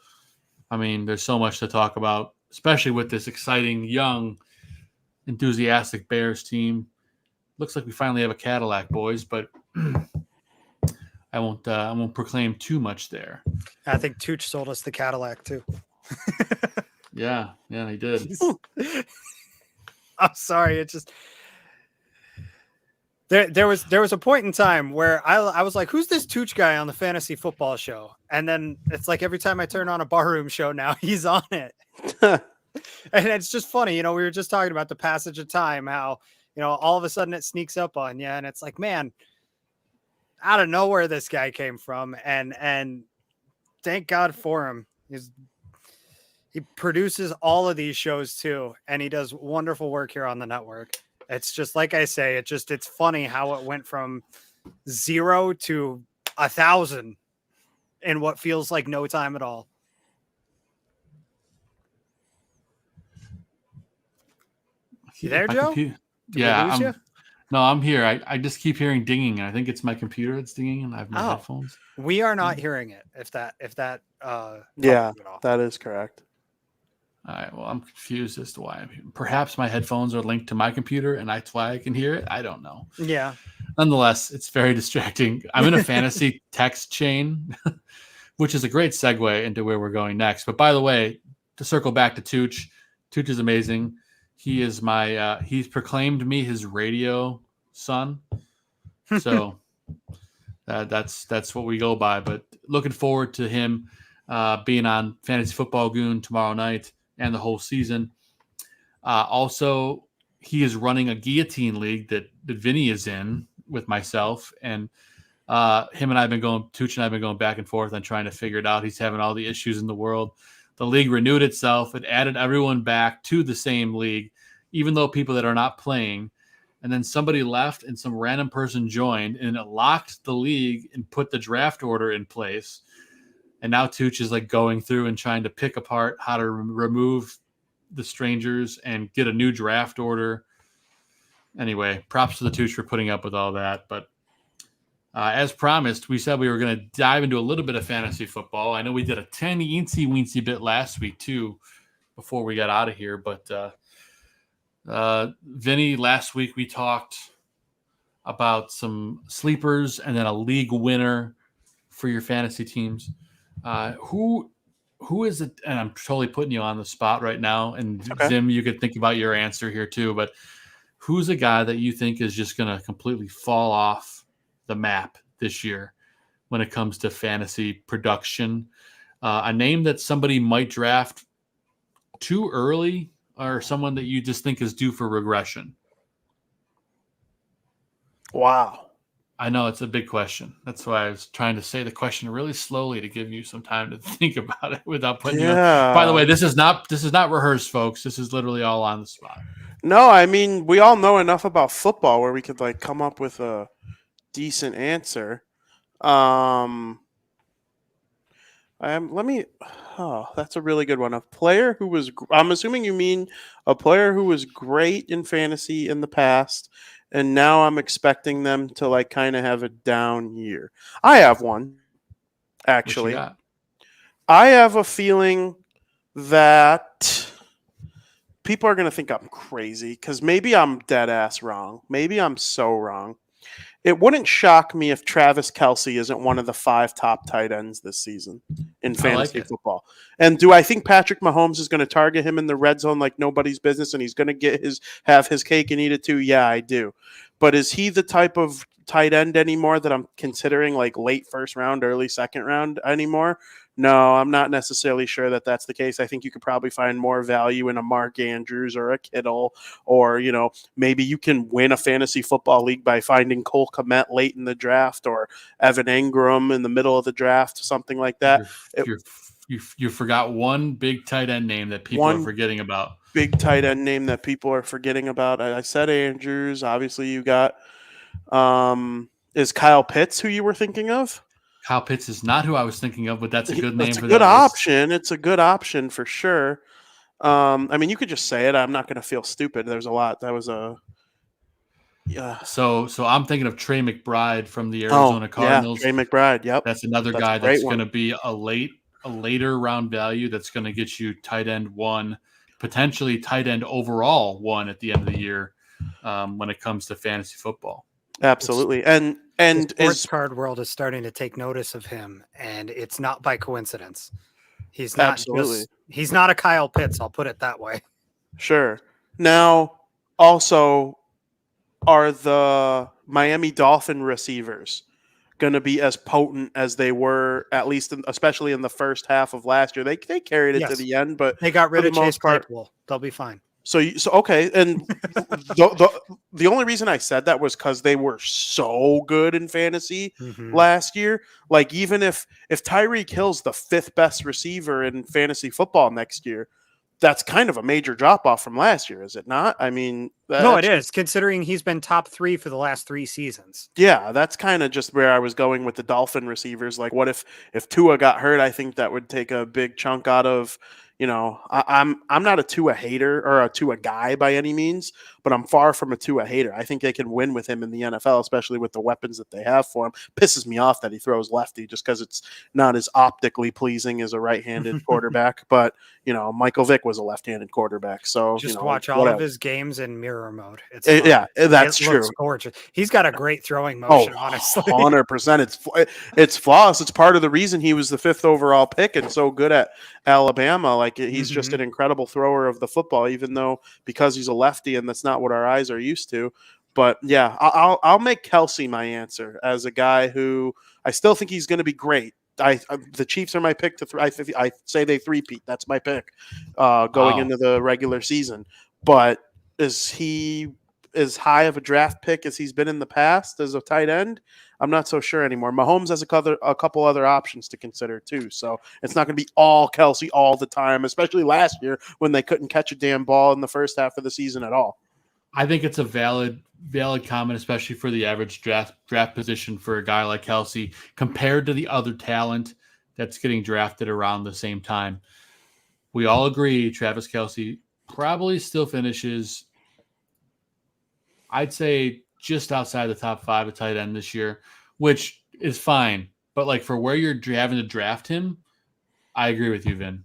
S4: I mean, there's so much to talk about, especially with this exciting, young, enthusiastic Bears team. Looks like we finally have a Cadillac, boys, but I won't proclaim too much there.
S6: I think Tooch sold us the Cadillac too.
S4: Yeah, he did.
S6: I'm sorry. It just there was a point in time where I was like, who's this Tooch guy on the fantasy football show? And then it's like every time I turn on a barroom show now, he's on it. And it's just funny, we were just talking about the passage of time, how, all of a sudden it sneaks up on you. And it's like, man, out of nowhere, this guy came from. And thank God for him. He produces all of these shows too. And he does wonderful work here on the network. It's just, like I say, it's funny how it went from 0 to 1,000 in what feels like no time at all. You there, Joe?
S4: Yeah. No, I'm here. I just keep hearing dinging. I think it's my computer that's dinging, and I have my headphones.
S6: We are not hearing it. If that.
S5: Yeah, that is correct.
S4: All right. Well, I'm confused as to why I'm here. Perhaps my headphones are linked to my computer, and that's why I can hear it. I don't know.
S6: Yeah.
S4: Nonetheless, it's very distracting. I'm in a fantasy text chain, which is a great segue into where we're going next. But by the way, to circle back to Tooch is amazing. He is he's proclaimed me his radio son. So that's what we go by. But looking forward to him being on Fantasy Football Goon tomorrow night and the whole season. Also, he is running a guillotine league that Vinny is in with myself. And Tooch and I have been going back and forth on trying to figure it out. He's having all the issues in the world. The league renewed itself. It added everyone back to the same league, even though people that are not playing. And then somebody left and some random person joined, and it locked the league and put the draft order in place. And now Tooch is like going through and trying to pick apart how to remove the strangers and get a new draft order. Anyway, props to the Tooch for putting up with all that. But as promised, we said we were going to dive into a little bit of fantasy football. I know we did a teensy-weensy bit last week, too, before we got out of here. But Vinny, last week we talked about some sleepers and then a league winner for your fantasy teams. Who is it? And I'm totally putting you on the spot right now. And okay. Zim, you could think about your answer here, too. But who's a guy that you think is just going to completely fall off the map this year when it comes to fantasy production? A name that somebody might draft too early, or someone that you just think is due for regression?
S5: Wow.
S4: I know it's a big question. That's why I was trying to say the question really slowly to give you some time to think about it without putting you on. By the way, this is not rehearsed, folks. This is literally all on the spot.
S5: No, I mean, we all know enough about football where we could come up with a decent answer. That's a really good one. A player who was, I'm assuming you mean a player who was great in fantasy in the past, and now I'm expecting them to kind of have a down year. I have one, actually. I have a feeling that people are going to think I'm crazy because maybe I'm dead ass wrong. Maybe I'm so wrong. It wouldn't shock me if Travis Kelce isn't one of the 5 top tight ends this season in fantasy football. And do I think Patrick Mahomes is going to target him in the red zone like nobody's business and he's going to have his cake and eat it too? Yeah, I do. But is he the type of tight end anymore that I'm considering late first round, early second round anymore? No, I'm not necessarily sure that that's the case. I think you could probably find more value in a Mark Andrews or a Kittle, or, maybe you can win a fantasy football league by finding Cole Kmet late in the draft or Evan Engram in the middle of the draft, something like that.
S4: If you're You forgot one big tight end name that people are forgetting about.
S5: Big tight end name that people are forgetting about. I said Andrews. Obviously, you got is Kyle Pitts who you were thinking of?
S4: Kyle Pitts is not who I was thinking of, but that's a good name
S5: It's a
S4: for
S5: good
S4: that list.
S5: option. It's a good option for sure. I mean, you could just say it. I'm not going to feel stupid. There's a lot. That was a yeah.
S4: So I'm thinking of Trey McBride from the Arizona Cardinals.
S5: Yeah, Trey McBride. Yep,
S4: that's another
S5: that's
S4: guy that's going
S5: one.
S4: to be a later round value that's going to get you tight end 1, potentially tight end overall 1 at the end of the year when it comes to fantasy football.
S5: Absolutely, and
S6: the sports card world is starting to take notice of him, and it's not by coincidence. He's not he's not a Kyle Pitts. I'll put it that way.
S5: Sure. Now, also, are the Miami Dolphin receivers going to be as potent as they were, at least, especially in the first half of last year? They carried it to the end, but
S6: they got rid of Chase Claypool. They'll be fine.
S5: So okay, and the only reason I said that was because they were so good in fantasy last year. Like, even if Tyreek Hill's the 5th best receiver in fantasy football next year, that's kind of a major drop off from last year, is it not? I mean,
S6: no, it is, considering he's been top 3 for the last 3 seasons.
S5: Yeah, that's kind of just where I was going with the Dolphin receivers. Like, what if Tua got hurt? I think that would take a big chunk out of. I'm not a Tua hater or a Tua guy by any means, but I'm far from a Tua hater. I think they can win with him in the NFL, especially with the weapons that they have for him. Pisses me off that he throws lefty just because it's not as optically pleasing as a right-handed quarterback. But, Michael Vick was a left-handed quarterback. So
S6: just watch all of his games in mirror mode.
S5: That's true.
S6: Looks gorgeous. He's got a great throwing motion, honestly.
S5: 100%. It's flawless. It's part of the reason he was the 5th overall pick and so good at Alabama. Like, he's just an incredible thrower of the football, even though because he's a lefty and that's not what our eyes are used to. But yeah, I'll make Kelsey my answer as a guy who I still think he's going to be great. The Chiefs are my pick to I say they three-peat. That's my pick going into the regular season. But is he as high of a draft pick as he's been in the past as a tight end? I'm not so sure anymore. Mahomes has a couple other options to consider too. So it's not going to be all Kelsey all the time, especially last year when they couldn't catch a damn ball in the first half of the season at all.
S4: I think it's a valid comment, especially for the average draft position for a guy like Kelsey compared to the other talent that's getting drafted around the same time. We all agree Travis Kelsey probably still finishes, I'd say, just outside the top 5 of tight end this year, which is fine. But like for where you're having to draft him, I agree with you, Vin.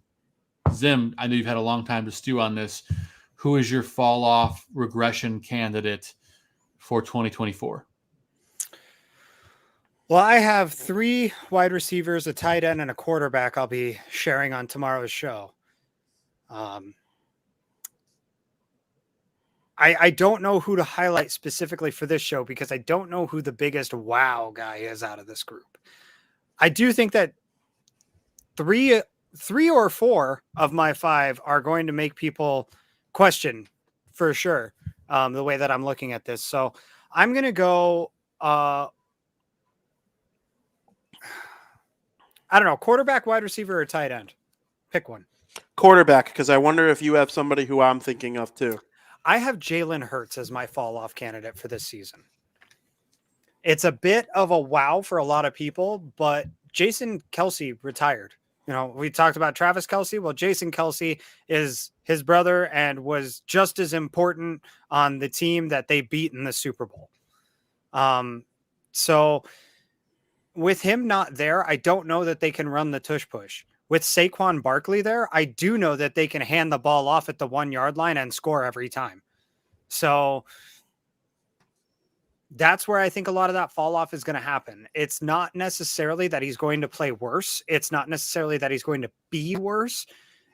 S4: Zim, I know you've had a long time to stew on this. Who is your fall off regression candidate for 2024?
S6: Well, I have 3 wide receivers, a tight end, and a quarterback I'll be sharing on tomorrow's show. I don't know who to highlight specifically for this show because I don't know who the biggest wow guy is out of this group. I do think that three or 4 of my 5 are going to make people question for sure the way that I'm looking at this. So I'm going to go, I don't know, quarterback, wide receiver, or tight end. Pick one.
S5: Quarterback, because I wonder if you have somebody who I'm thinking of too.
S6: I have Jalen Hurts as my fall-off candidate for this season. It's a bit of a wow for a lot of people, but Jason Kelce retired. We talked about Travis Kelce. Well, Jason Kelce is his brother and was just as important on the team that they beat in the Super Bowl. So with him not there, I don't know that they can run the tush push. With Saquon Barkley there, I do know that they can hand the ball off at the 1-yard line and score every time. So that's where I think a lot of that fall off is going to happen. It's not necessarily that he's going to play worse. It's not necessarily that he's going to be worse.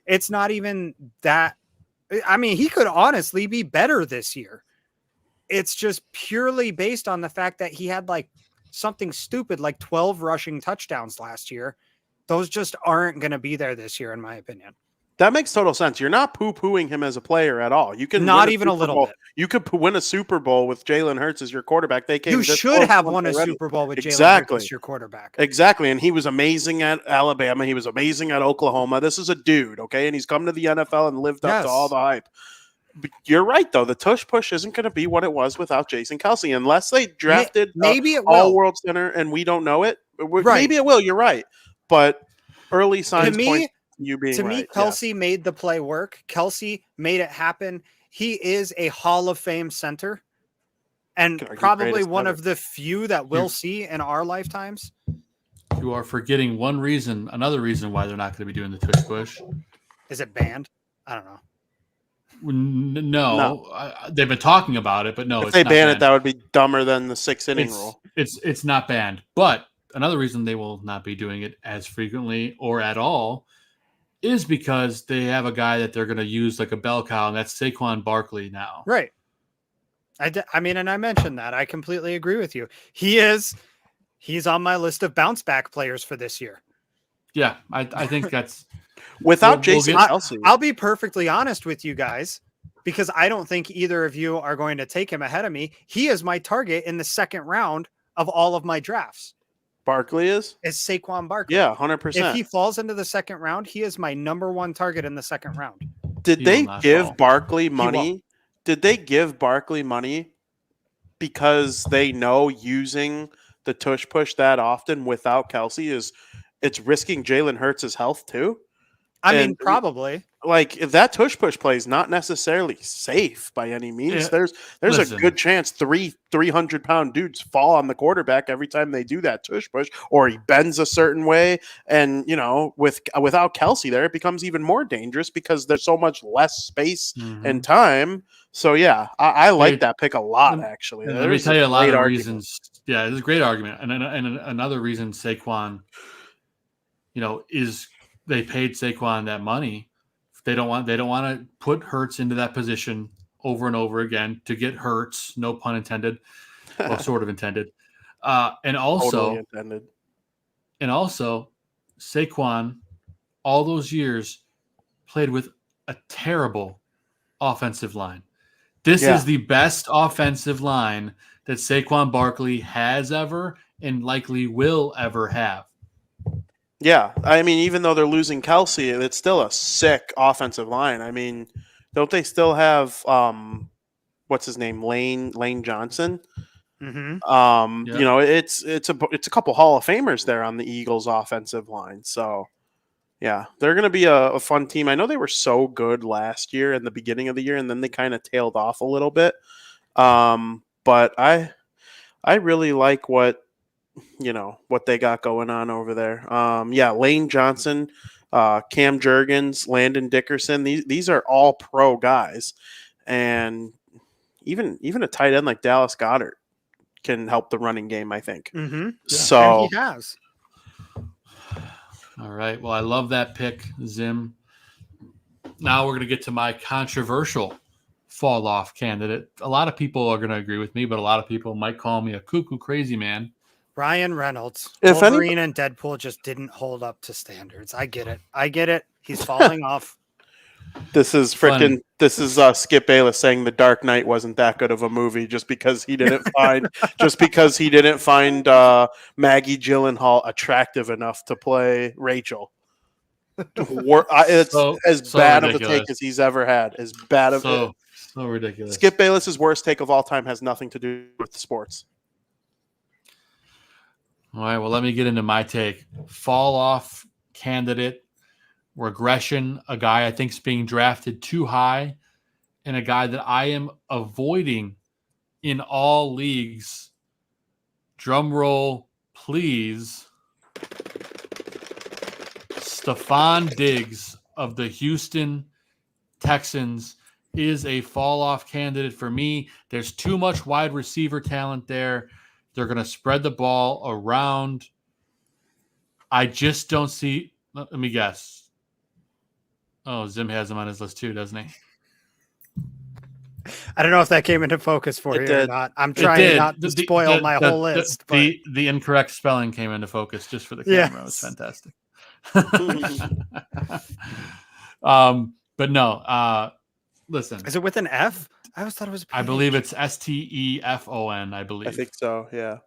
S6: It's not even that. I mean, he could honestly be better this year. It's just purely based on the fact that he had like something stupid like 12 rushing touchdowns last year. Those just aren't going to be there this year, in my opinion.
S5: That makes total sense. You're not poo-pooing him as a player at all. You can
S6: Not
S5: win
S6: even a
S5: Super
S6: little
S5: Bowl.
S6: bit.
S5: You could win a Super Bowl with Jalen Hurts as your quarterback. They came
S6: You
S5: this
S6: should
S5: close
S6: have
S5: once
S6: won a
S5: already.
S6: Super Bowl with Jalen
S5: Exactly.
S6: Hurts as your quarterback.
S5: Exactly. And he was amazing at Alabama. He was amazing at Oklahoma. This is a dude, okay? And he's come to the NFL and lived up to all the hype. But you're right, though. The tush push isn't going to be what it was without Jason Kelce. Unless they drafted
S6: maybe it will.
S5: all-world center and we don't know it.
S6: Right.
S5: Maybe it will. You're right. But early signs
S6: To me,
S5: point to you being right.
S6: To me, Kelce made the play work. Kelce made it happen. He is a Hall of Fame center and probably one of the few that we'll see in our lifetimes.
S4: You are forgetting another reason why they're not going to be doing the tush push.
S6: Is it banned? I don't know.
S4: No. They've been talking about it, but no.
S5: If they ban it, that would be dumber than the 6-inning rule.
S4: It's not banned. But another reason they will not be doing it as frequently or at all is because they have a guy that they're going to use like a bell cow, and that's Saquon Barkley now.
S6: Right. I mean, and I mentioned that. I completely agree with you. He's on my list of bounce back players for this year.
S4: Yeah, I think that's
S5: without Jason Kelce.
S6: I'll be perfectly honest with you guys because I don't think either of you are going to take him ahead of me. He is my target in the second round of all of my drafts.
S5: Barkley is
S6: Saquon Barkley.
S5: Yeah, 100%.
S6: If he falls into the second round, he is my number one target in the second round.
S5: Did they give Barkley money? Did they give Barkley money because they know using the tush push that often without Kelce it's risking Jalen Hurts' health too?
S6: I mean, probably.
S5: Like if that tush push play is not necessarily safe by any means, there's a good chance 300-pound dudes fall on the quarterback every time they do that tush push, or he bends a certain way. And without Kelce there, it becomes even more dangerous because there's so much less space and time. So yeah, I like that pick a lot. Actually,
S4: let me tell you a lot of reasons. Yeah, it's a great argument, and another reason Saquon, is they paid Saquon that money. They don't want to put Hurts into that position over and over again to get Hurts, no pun intended, well, sort of intended. And also Saquon, all those years, played with a terrible offensive line. This is the best offensive line that Saquon Barkley has ever and likely will ever have.
S5: Yeah, I mean, even though they're losing Kelce, it's still a sick offensive line. I mean, don't they still have what's his name, Lane Johnson?
S6: Mm-hmm.
S5: It's a couple Hall of Famers there on the Eagles' offensive line. So, yeah, they're going to be a fun team. I know they were so good last year in the beginning of the year, and then they kind of tailed off a little bit. But I really like what they got going on over there. Lane Johnson, Cam Jurgens, Landon Dickerson. These are all pro guys, and even a tight end like Dallas Goedert can help the running game, I think.
S6: Mm-hmm.
S5: So
S6: and he has.
S4: All right. Well, I love that pick, Zim. Now we're going to get to my controversial fall off candidate. A lot of people are going to agree with me, but a lot of people might call me a cuckoo crazy man.
S6: Ryan Reynolds. Wolverine and Deadpool just didn't hold up to standards. I get it. He's falling off.
S5: This is Skip Bayless saying The Dark Knight wasn't that good of a movie just because he didn't find Maggie Gyllenhaal attractive enough to play Rachel. It's as bad ridiculous. Of a take as he's ever had. As bad of
S4: so ridiculous.
S5: Skip Bayless's worst take of all time has nothing to do with sports.
S4: All right, well, let me get into my take. Fall off candidate, regression, a guy I think is being drafted too high, and a guy that I am avoiding in all leagues. Drum roll, please. Stephon Diggs of the Houston Texans is a fall off candidate for me. There's too much wide receiver talent there. They're going to spread the ball around. I just don't see. Let me guess. Oh, Zim has him on his list too, doesn't he?
S6: I don't know if that came into focus for you or not. I'm trying not to spoil my whole list.
S4: The incorrect spelling came into focus just for the camera. Yes. It was fantastic. But no, listen.
S6: Is it with an F? I always thought it was a PH.
S4: I believe it's Stefon, I believe.
S5: I think so, yeah.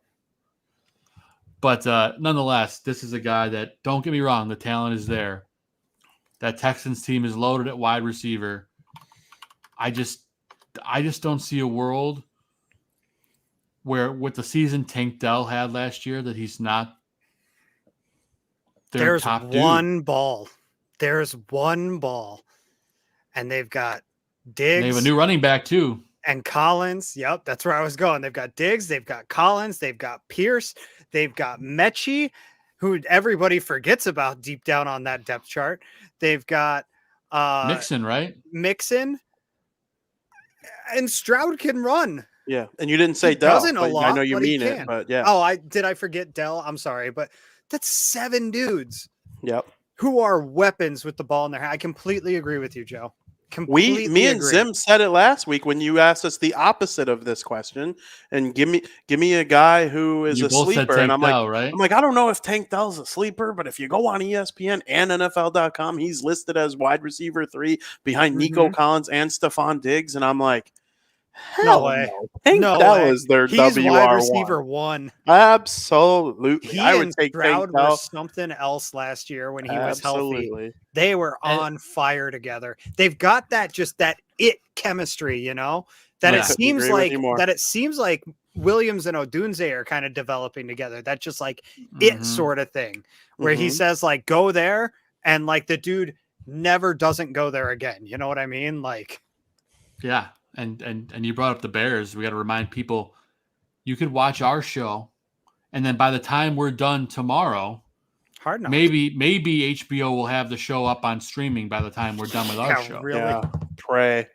S4: But nonetheless, this is a guy that, don't get me wrong, the talent is there. That Texans team is loaded at wide receiver. I just don't see a world where with the season Tank Dell had last year that he's not their
S6: There's
S4: top dude.
S6: one ball. There's one ball. And they've got Diggs.
S4: They have a new running back too.
S6: And Collins. Yep, that's where I was going. They've got Diggs, they've got Collins, they've got Pierce, they've got Mechie, who everybody forgets about deep down on that depth chart. They've got
S4: Mixon, right?
S6: Mixon. And Stroud can run.
S5: Yeah, and you didn't say
S6: He
S5: Dell.
S6: doesn't a lot,
S5: I know you
S6: but he
S5: mean it,
S6: can.
S5: but yeah.
S6: Oh, I forget Dell. I'm sorry, but that's 7 dudes who are weapons with the ball in their hand. I completely agree with you, Joe.
S5: Me and Zim said it last week when you asked us the opposite of this question, and give me a guy who is
S4: You
S5: a
S4: both said
S5: sleeper,
S4: Tank
S5: and I'm
S4: Dell,
S5: like,
S4: right?
S5: I don't know if Tank Dell's a sleeper, but if you go on ESPN and NFL.com, he's listed as wide receiver 3 behind Nico Collins and Stephon Diggs, and I'm like, hell
S6: No way.
S5: Tank
S6: No
S5: Dell
S6: way.
S5: is their
S6: He's
S5: WR1.
S6: wide receiver 1.
S5: Absolutely,
S6: He
S5: I would
S6: and
S5: take
S6: Stroud
S5: Tank
S6: were
S5: Dell.
S6: something else last year when he was
S5: Absolutely.
S6: healthy. They were on fire together. They've got that it chemistry, you know, that
S4: Yeah.
S6: it seems
S5: Couldn't agree with
S6: like
S5: you more.
S6: that it seems like Williams and Odunze are kind of developing together. That just like it sort of thing where he says like go there and like the dude never doesn't go there again. You know what I mean? Like,
S4: Yeah. And you brought up the Bears. We got to remind people you could watch our show, and then by the time we're done tomorrow,
S6: hard enough.
S4: maybe HBO will have the show up on streaming by the time we're done with our show.
S6: Really?
S5: Yeah, pray.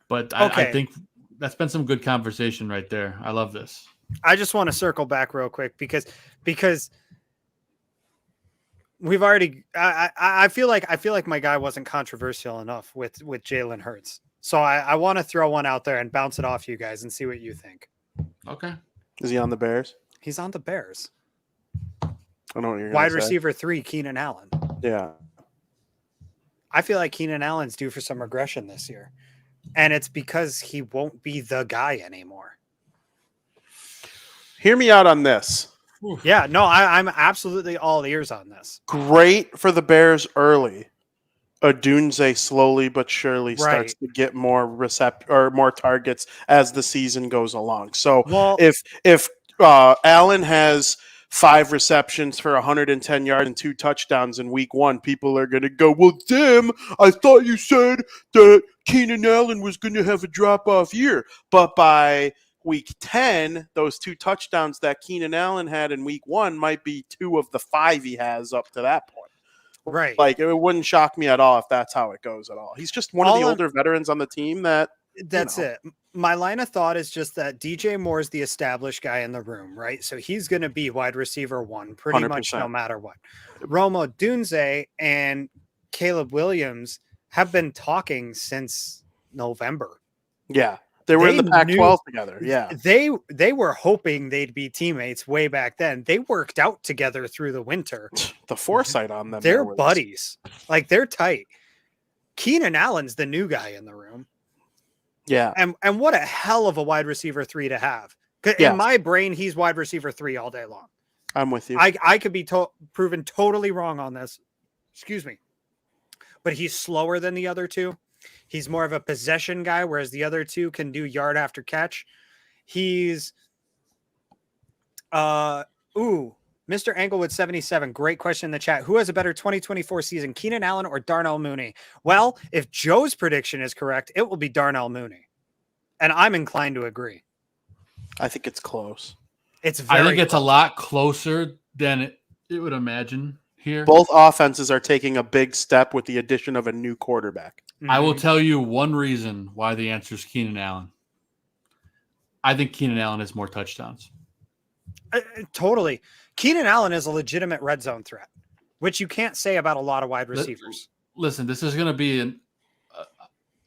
S4: But
S6: Okay.
S4: I think that's been some good conversation right there. I love this.
S6: I just want to circle back real quick because we've already I feel like my guy wasn't controversial enough with Jalen Hurts. So I want to throw one out there and bounce it off you guys and see what you think.
S4: Okay.
S5: Is he on the Bears?
S6: He's on the Bears.
S5: I don't know what you're gonna
S6: Wide
S5: say.
S6: receiver 3, Keenan Allen.
S5: Yeah.
S6: I feel like Keenan Allen's due for some regression this year. And it's because he won't be the guy anymore.
S5: Hear me out on this.
S6: Yeah, no, I'm absolutely all ears on this.
S5: Great for the Bears early. Odunze slowly but surely starts
S6: Right.
S5: to get more more targets as the season goes along. So
S6: Well,
S5: if Allen has 5 receptions for 110 yards and 2 touchdowns in week 1, people are going to go, well, Tim, I thought you said that Keenan Allen was going to have a drop-off year. But by week 10, those 2 touchdowns that Keenan Allen had in week 1 might be 2 of the 5 he has up to that point.
S6: right.
S5: Like, it wouldn't shock me at all if that's how it goes at all. He's just one of the older veterans on the team that
S6: That's it. My line of thought is just that DJ Moore is the established guy in the room, right? So he's going to be wide receiver 1 pretty
S5: 100%.
S6: much no matter what. Rome Odunze and Caleb Williams have been talking since November.
S5: Yeah. They were in the
S6: They
S5: Pac-12 together. Yeah.
S6: They were hoping they'd be teammates way back then. They worked out together through the winter.
S5: The foresight on them.
S6: They're
S5: there was-
S6: buddies. Like they're tight. Keenan Allen's the new guy in the room.
S5: Yeah.
S6: And what a hell of a wide receiver 3 to have. 'Cause
S5: Yes.
S6: in my brain, he's wide receiver 3 all day long.
S5: I'm with you.
S6: I could be proven totally wrong on this. Excuse me. But he's slower than the other two. He's more of a possession guy, whereas the other two can do yard after catch. He's Mr. Englewood 77. Great question in the chat. Who has a better 2024 season, Keenan Allen or Darnell Mooney? Well, if Joe's prediction is correct, it will be Darnell Mooney. And I'm inclined to agree.
S5: I think it's close.
S6: It's very
S4: I think it's a
S6: close.
S4: lot closer than it would imagine here.
S5: Both offenses are taking a big step with the addition of a new quarterback.
S4: I will
S6: Mhm.
S4: tell you one reason why the answer is Keenan Allen. I think Keenan Allen has more touchdowns.
S6: Totally. Keenan Allen is a legitimate red zone threat, which you can't say about a lot of wide receivers.
S4: Listen, this is going to be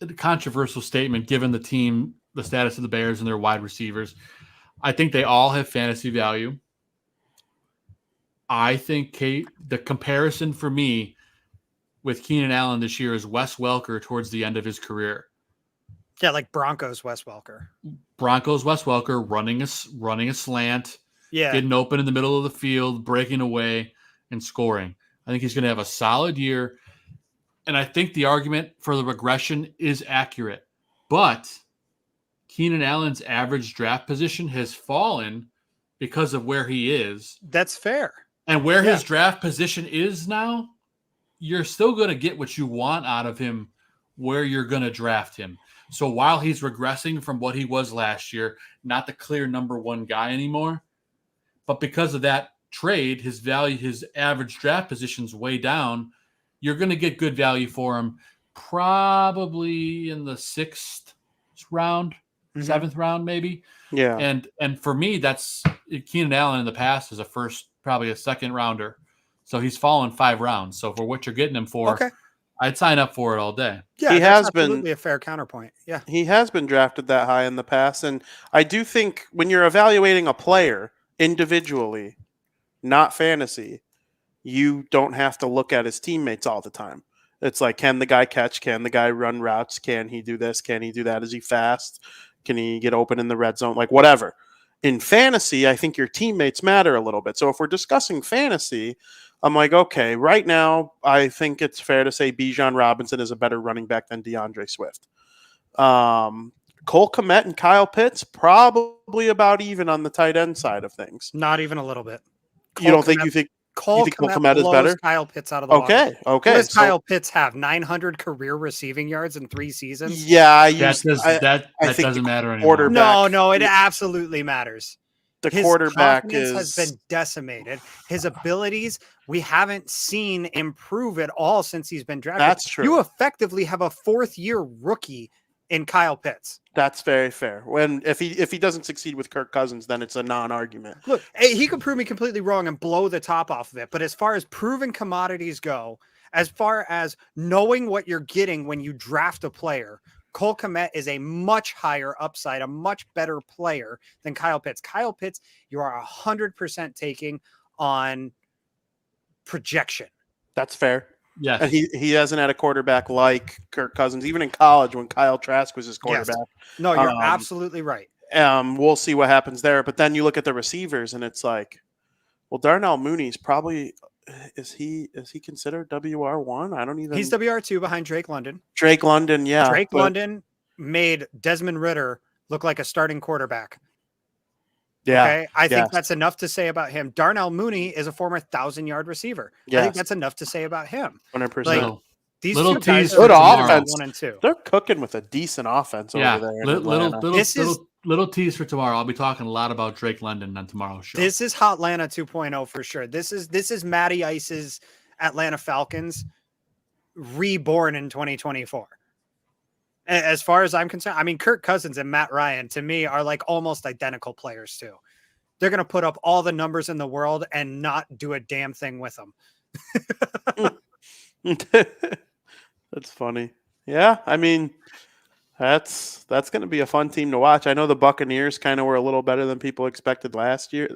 S4: a controversial statement given the team, the status of the Bears and their wide receivers. I think they all have fantasy value. I think the comparison for me with Keenan Allen this year is Wes Welker towards the end of his career.
S6: Yeah, like Broncos Wes Welker.
S4: Broncos Wes Welker running a slant, getting open in the middle of the field, breaking away, and scoring. I think he's going to have a solid year. And I think the argument for the regression is accurate. But Keenan Allen's average draft position has fallen because of where he is.
S6: That's fair.
S4: And where his draft position is now, you're still going to get what you want out of him where you're going to draft him. So while he's regressing from what he was last year, not the clear number one guy anymore, but because of that trade, his average draft position's way down. You're going to get good value for him probably in the 6th round, 7th round, maybe.
S5: Yeah.
S4: And for me, that's Keenan Allen in the past is probably a 2nd rounder. So he's fallen 5 rounds. So for what you're getting him for, I'd sign up for it all day.
S6: Yeah,
S5: he has
S6: absolutely
S5: been
S6: a fair counterpoint. Yeah.
S5: He has been drafted that high in the past. And I do think when you're evaluating a player individually, not fantasy, you don't have to look at his teammates all the time. It's like, can the guy catch? Can the guy run routes? Can he do this? Can he do that? Is he fast? Can he get open in the red zone? Like whatever. In fantasy, I think your teammates matter a little bit. So if we're discussing fantasy, I'm like, okay, right now, I think it's fair to say Bijan Robinson is a better running back than DeAndre Swift. Cole Kmet and Kyle Pitts, probably about even on the tight end side of things.
S6: Not even a little bit.
S5: You think Cole Kmet is better?
S6: Kyle Pitts out of the water.
S5: Okay.
S6: What does Kyle Pitts have? 900 career receiving yards in 3 seasons?
S5: Yeah,
S4: that doesn't matter anymore.
S6: No, it absolutely matters.
S5: His quarterback
S6: has been decimated. His abilities, we haven't seen improve at all since he's been drafted.
S5: That's true.
S6: You effectively have a 4th-year rookie in Kyle Pitts.
S5: That's very fair. If he doesn't succeed with Kirk Cousins, then it's a non-argument.
S6: Look, he could prove me completely wrong and blow the top off of it. But as far as proven commodities go, as far as knowing what you're getting when you draft a player, Cole Kmet is a much higher upside, a much better player than Kyle Pitts. Kyle Pitts, you are 100% taking on projection.
S5: That's fair.
S4: Yes.
S5: And he hasn't had a quarterback like Kirk Cousins, even in college when Kyle Trask was his quarterback.
S6: Yes. No, you're absolutely right.
S5: We'll see what happens there. But then you look at the receivers and it's like, well, Darnell Mooney's probably is he considered WR1? I don't even.
S6: He's WR2 behind Drake London.
S5: Drake London, yeah.
S6: London made Desmond Ridder look like a starting quarterback.
S5: Yeah.
S6: Okay. I think that's enough to say about him. Darnell Mooney is a former 1,000-yard receiver.
S5: Yes.
S6: I think that's enough to say about him.
S5: 100%.
S6: Like, these
S4: little
S6: two guys
S4: tease
S6: are
S5: good offense.
S6: 1 and 2.
S5: They're cooking with a decent offense over there.
S4: Little tease for tomorrow. I'll be talking a lot about Drake London on tomorrow's show.
S6: This is Hotlanta 2.0 for sure. This is Matty Ice's Atlanta Falcons reborn in 2024. As far as I'm concerned, I mean, Kirk Cousins and Matt Ryan to me are like almost identical players too. They're going to put up all the numbers in the world and not do a damn thing with them.
S5: That's funny. Yeah, I mean, that's going to be a fun team to watch. I know the Buccaneers kind of were a little better than people expected last year,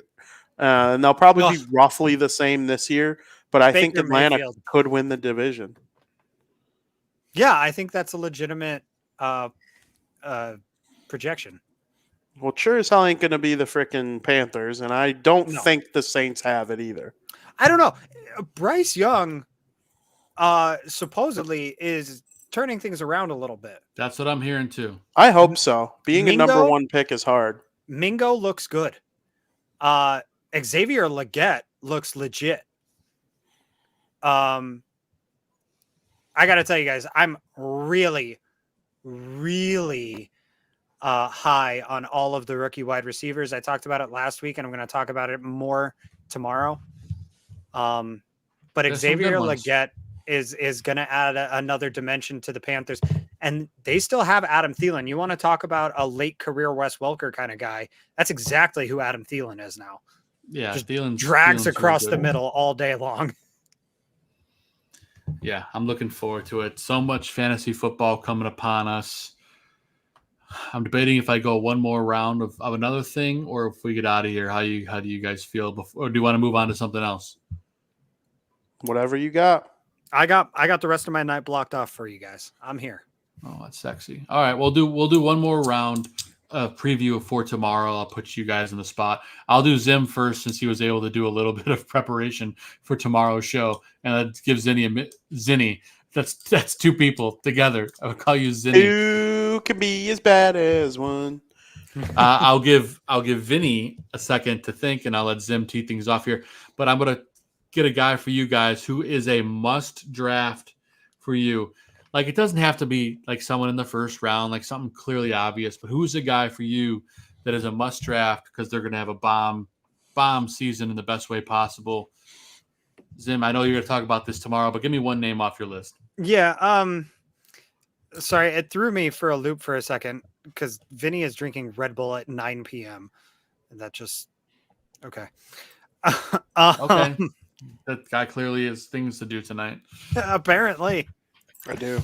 S5: and they'll probably be roughly the same this year. But I think Atlanta could win the division.
S6: Yeah, I think that's a legitimate projection.
S5: Well, sure as hell ain't going to be the freaking Panthers, and I don't think the Saints have it either.
S6: I don't know. Bryce Young supposedly is turning things around a little bit.
S4: That's what I'm hearing too.
S5: I hope so. Being a number 1 pick is hard.
S6: Mingo looks good. Xavier Legette looks legit. I got to tell you guys, I'm really, really high on all of the rookie wide receivers. I talked about it last week, and I'm going to talk about it more tomorrow. But Xavier Legette is going to add another dimension to the Panthers. And they still have Adam Thielen. You want to talk about a late career Wes Welker kind of guy. That's exactly who Adam Thielen is now.
S4: Yeah.
S6: Just drags across the middle all day long.
S4: Yeah, I'm looking forward to it. So much fantasy football coming upon us. I'm debating if I go one more round of another thing or if we get out of here. How do you guys feel? Or do you want to move on to something else?
S5: Whatever you got.
S6: I got the rest of my night blocked off for you guys. I'm here.
S4: Oh, that's sexy. All right, we'll do one more round preview for tomorrow. I'll put you guys in the spot. I'll do Zim first since he was able to do a little bit of preparation for tomorrow's show, and that gives Zinny. That's two people together. I would call you Zinny.
S5: Two can be as bad as one.
S4: I'll give Vinny a second to think, and I'll let Zim tee things off here. But I'm gonna get a guy for you guys who is a must draft for you. Like, it doesn't have to be like someone in the first round, like something clearly obvious, but who's a guy for you that is a must draft because they're going to have a bomb season in the best way possible? Zim, I know you're going to talk about this tomorrow, but give me one name off your list.
S6: Yeah. Sorry, it threw me for a loop for a second because Vinny is drinking Red Bull at 9 p.m. And that just okay.
S4: Okay. That guy clearly has things to do tonight.
S6: Apparently.
S5: I do.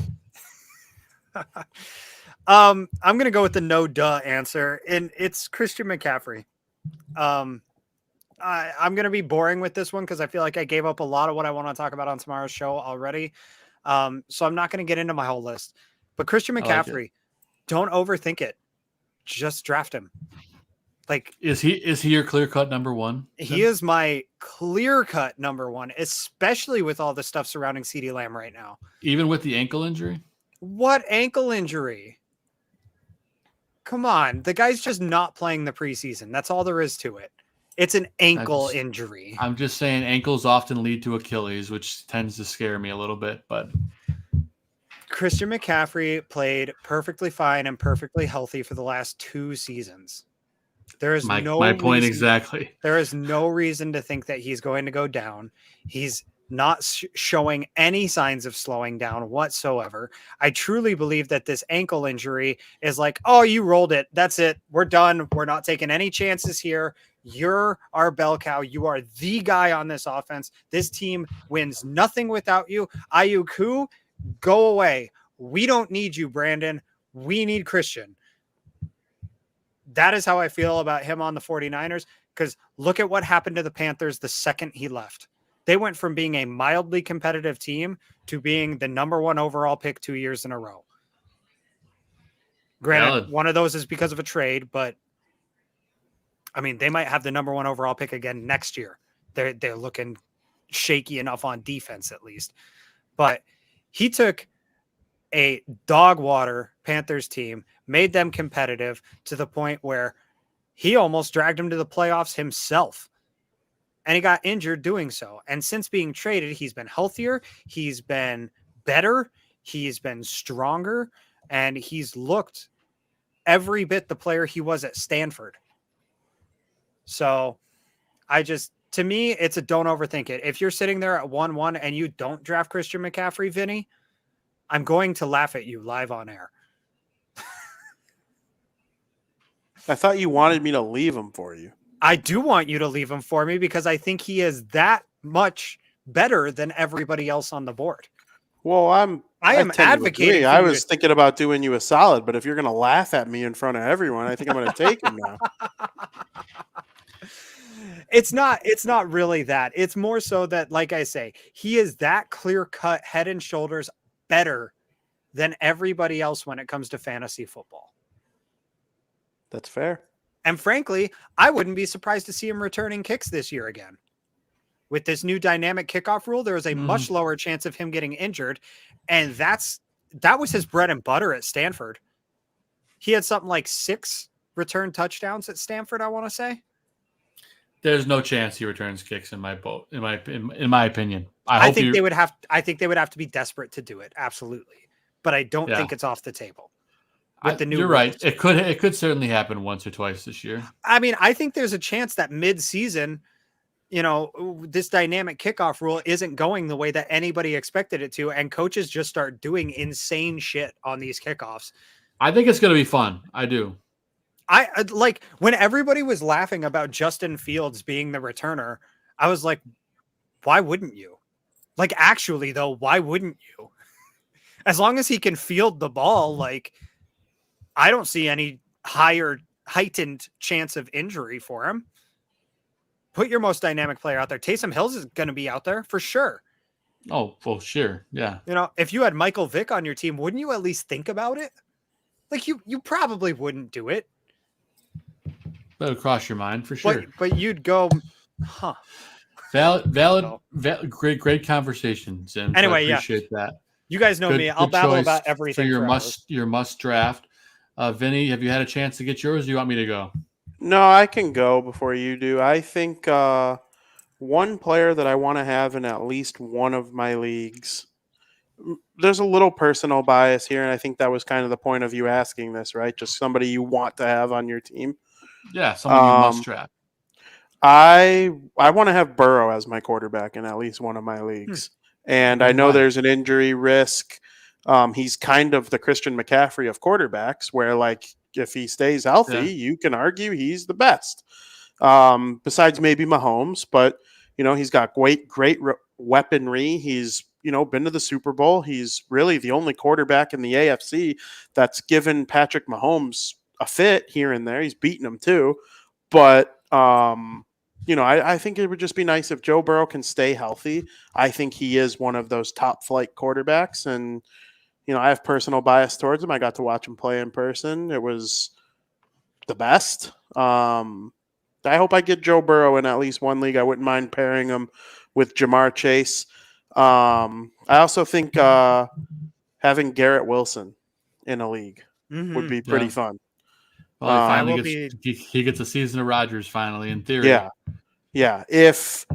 S6: I'm gonna go with the no duh answer, and it's Christian McCaffrey. I'm gonna be boring with this one because I feel like I gave up a lot of what I want to talk about on tomorrow's show already. So I'm not gonna get into my whole list. But Christian McCaffrey, don't overthink it. Just draft him. Like,
S4: is he your clear cut number one?
S6: He is my clear cut number one, especially with all the stuff surrounding CeeDee Lamb right now.
S4: Even with the ankle injury?
S6: What ankle injury? Come on. The guy's just not playing the preseason. That's all there is to it. It's an ankle injury.
S4: I'm just saying ankles often lead to Achilles, which tends to scare me a little bit, but
S6: Christian McCaffrey played perfectly fine and perfectly healthy for the last 2 seasons. There is
S4: my point exactly.
S6: There is no reason to think that he's going to go down. He's not showing any signs of slowing down whatsoever. I truly believe that this ankle injury is like, oh, you rolled it. That's it. We're done. We're not taking any chances here. You're our bell cow. You are the guy on this offense. This team wins nothing without you. Ayuku, go away. We don't need you, Brandon. We need Christian. That is how I feel about him on the 49ers, because look at what happened to the Panthers the second he left. They went from being a mildly competitive team to being the number 1 overall pick 2 years in a row. Granted, one of those is because of a trade, but I mean, they might have the number 1 overall pick again next year. They're looking shaky enough on defense, at least. But he took a dog water Panthers team, made them competitive to the point where he almost dragged them to the playoffs himself. And he got injured doing so. And since being traded, he's been healthier. He's been better. He's been stronger. And he's looked every bit the player he was at Stanford. So to me, it's a don't overthink it. If you're sitting there at 1-1 and you don't draft Christian McCaffrey, Vinny, I'm going to laugh at you live on air.
S5: I thought you wanted me to leave him for you.
S6: I do want you to leave him for me because I think he is that much better than everybody else on the board.
S5: Well, I am
S6: advocating.
S5: I was thinking about doing you a solid, but if you're going to laugh at me in front of everyone, I think I'm going to take him now.
S6: It's not really that. It's more so that, like I say, he is that clear cut head and shoulders better than everybody else when it comes to fantasy football.
S5: That's fair.
S6: And frankly, I wouldn't be surprised to see him returning kicks this year again. With this new dynamic kickoff rule, there is a much lower chance of him getting injured. And that was his bread and butter at Stanford. He had something like 6 return touchdowns at Stanford, I want to say.
S4: There's no chance he returns kicks in my opinion.
S6: I think they would have to be desperate to do it. Absolutely. But I don't think it's off the table.
S4: You're right. It could certainly happen once or twice this year.
S6: I mean, I think there's a chance that mid-season, this dynamic kickoff rule isn't going the way that anybody expected it to, and coaches just start doing insane shit on these kickoffs.
S4: I think it's going to be fun. I do.
S6: I like when everybody was laughing about Justin Fields being the returner. I was like, why wouldn't you? Like, actually, though, why wouldn't you? As long as he can field the ball, like, I don't see any heightened chance of injury for him. Put your most dynamic player out there. Taysom Hills is going to be out there for sure.
S4: Oh, well, sure. Yeah.
S6: If you had Michael Vick on your team, wouldn't you at least think about it? Like you probably wouldn't do it.
S4: That would cross your mind for sure.
S6: But you'd go, huh?
S4: Valid, great conversation, Zim.
S6: Anyway,
S4: I appreciate that.
S6: You guys know me. I'll babble about everything.
S4: For your must draft. Vinny, have you had a chance to get yours? Or do you want me to go?
S5: No, I can go before you do. I think one player that I want to have in at least one of my leagues. There's a little personal bias here, and I think that was kind of the point of you asking this, right? Just somebody you want to have on your team.
S4: Yeah, someone you must draft.
S5: I want to have Burrow as my quarterback in at least one of my leagues. And I know there's an injury risk. He's kind of the Christian McCaffrey of quarterbacks, where like if he stays healthy, you can argue he's the best. Besides maybe Mahomes, but he's got great weaponry. He's been to the Super Bowl. He's really the only quarterback in the AFC that's given Patrick Mahomes a fit here and there. He's beaten him too, but I think it would just be nice if Joe Burrow can stay healthy. I think he is one of those top flight quarterbacks, and I have personal bias towards him. I got to watch him play in person. It was the best. I hope I get Joe Burrow in at least one league. I wouldn't mind pairing him with Jamar Chase. I also think having Garrett Wilson in a league would be pretty fun.
S4: Well, he gets a season of Rodgers finally, in theory.
S5: Yeah. If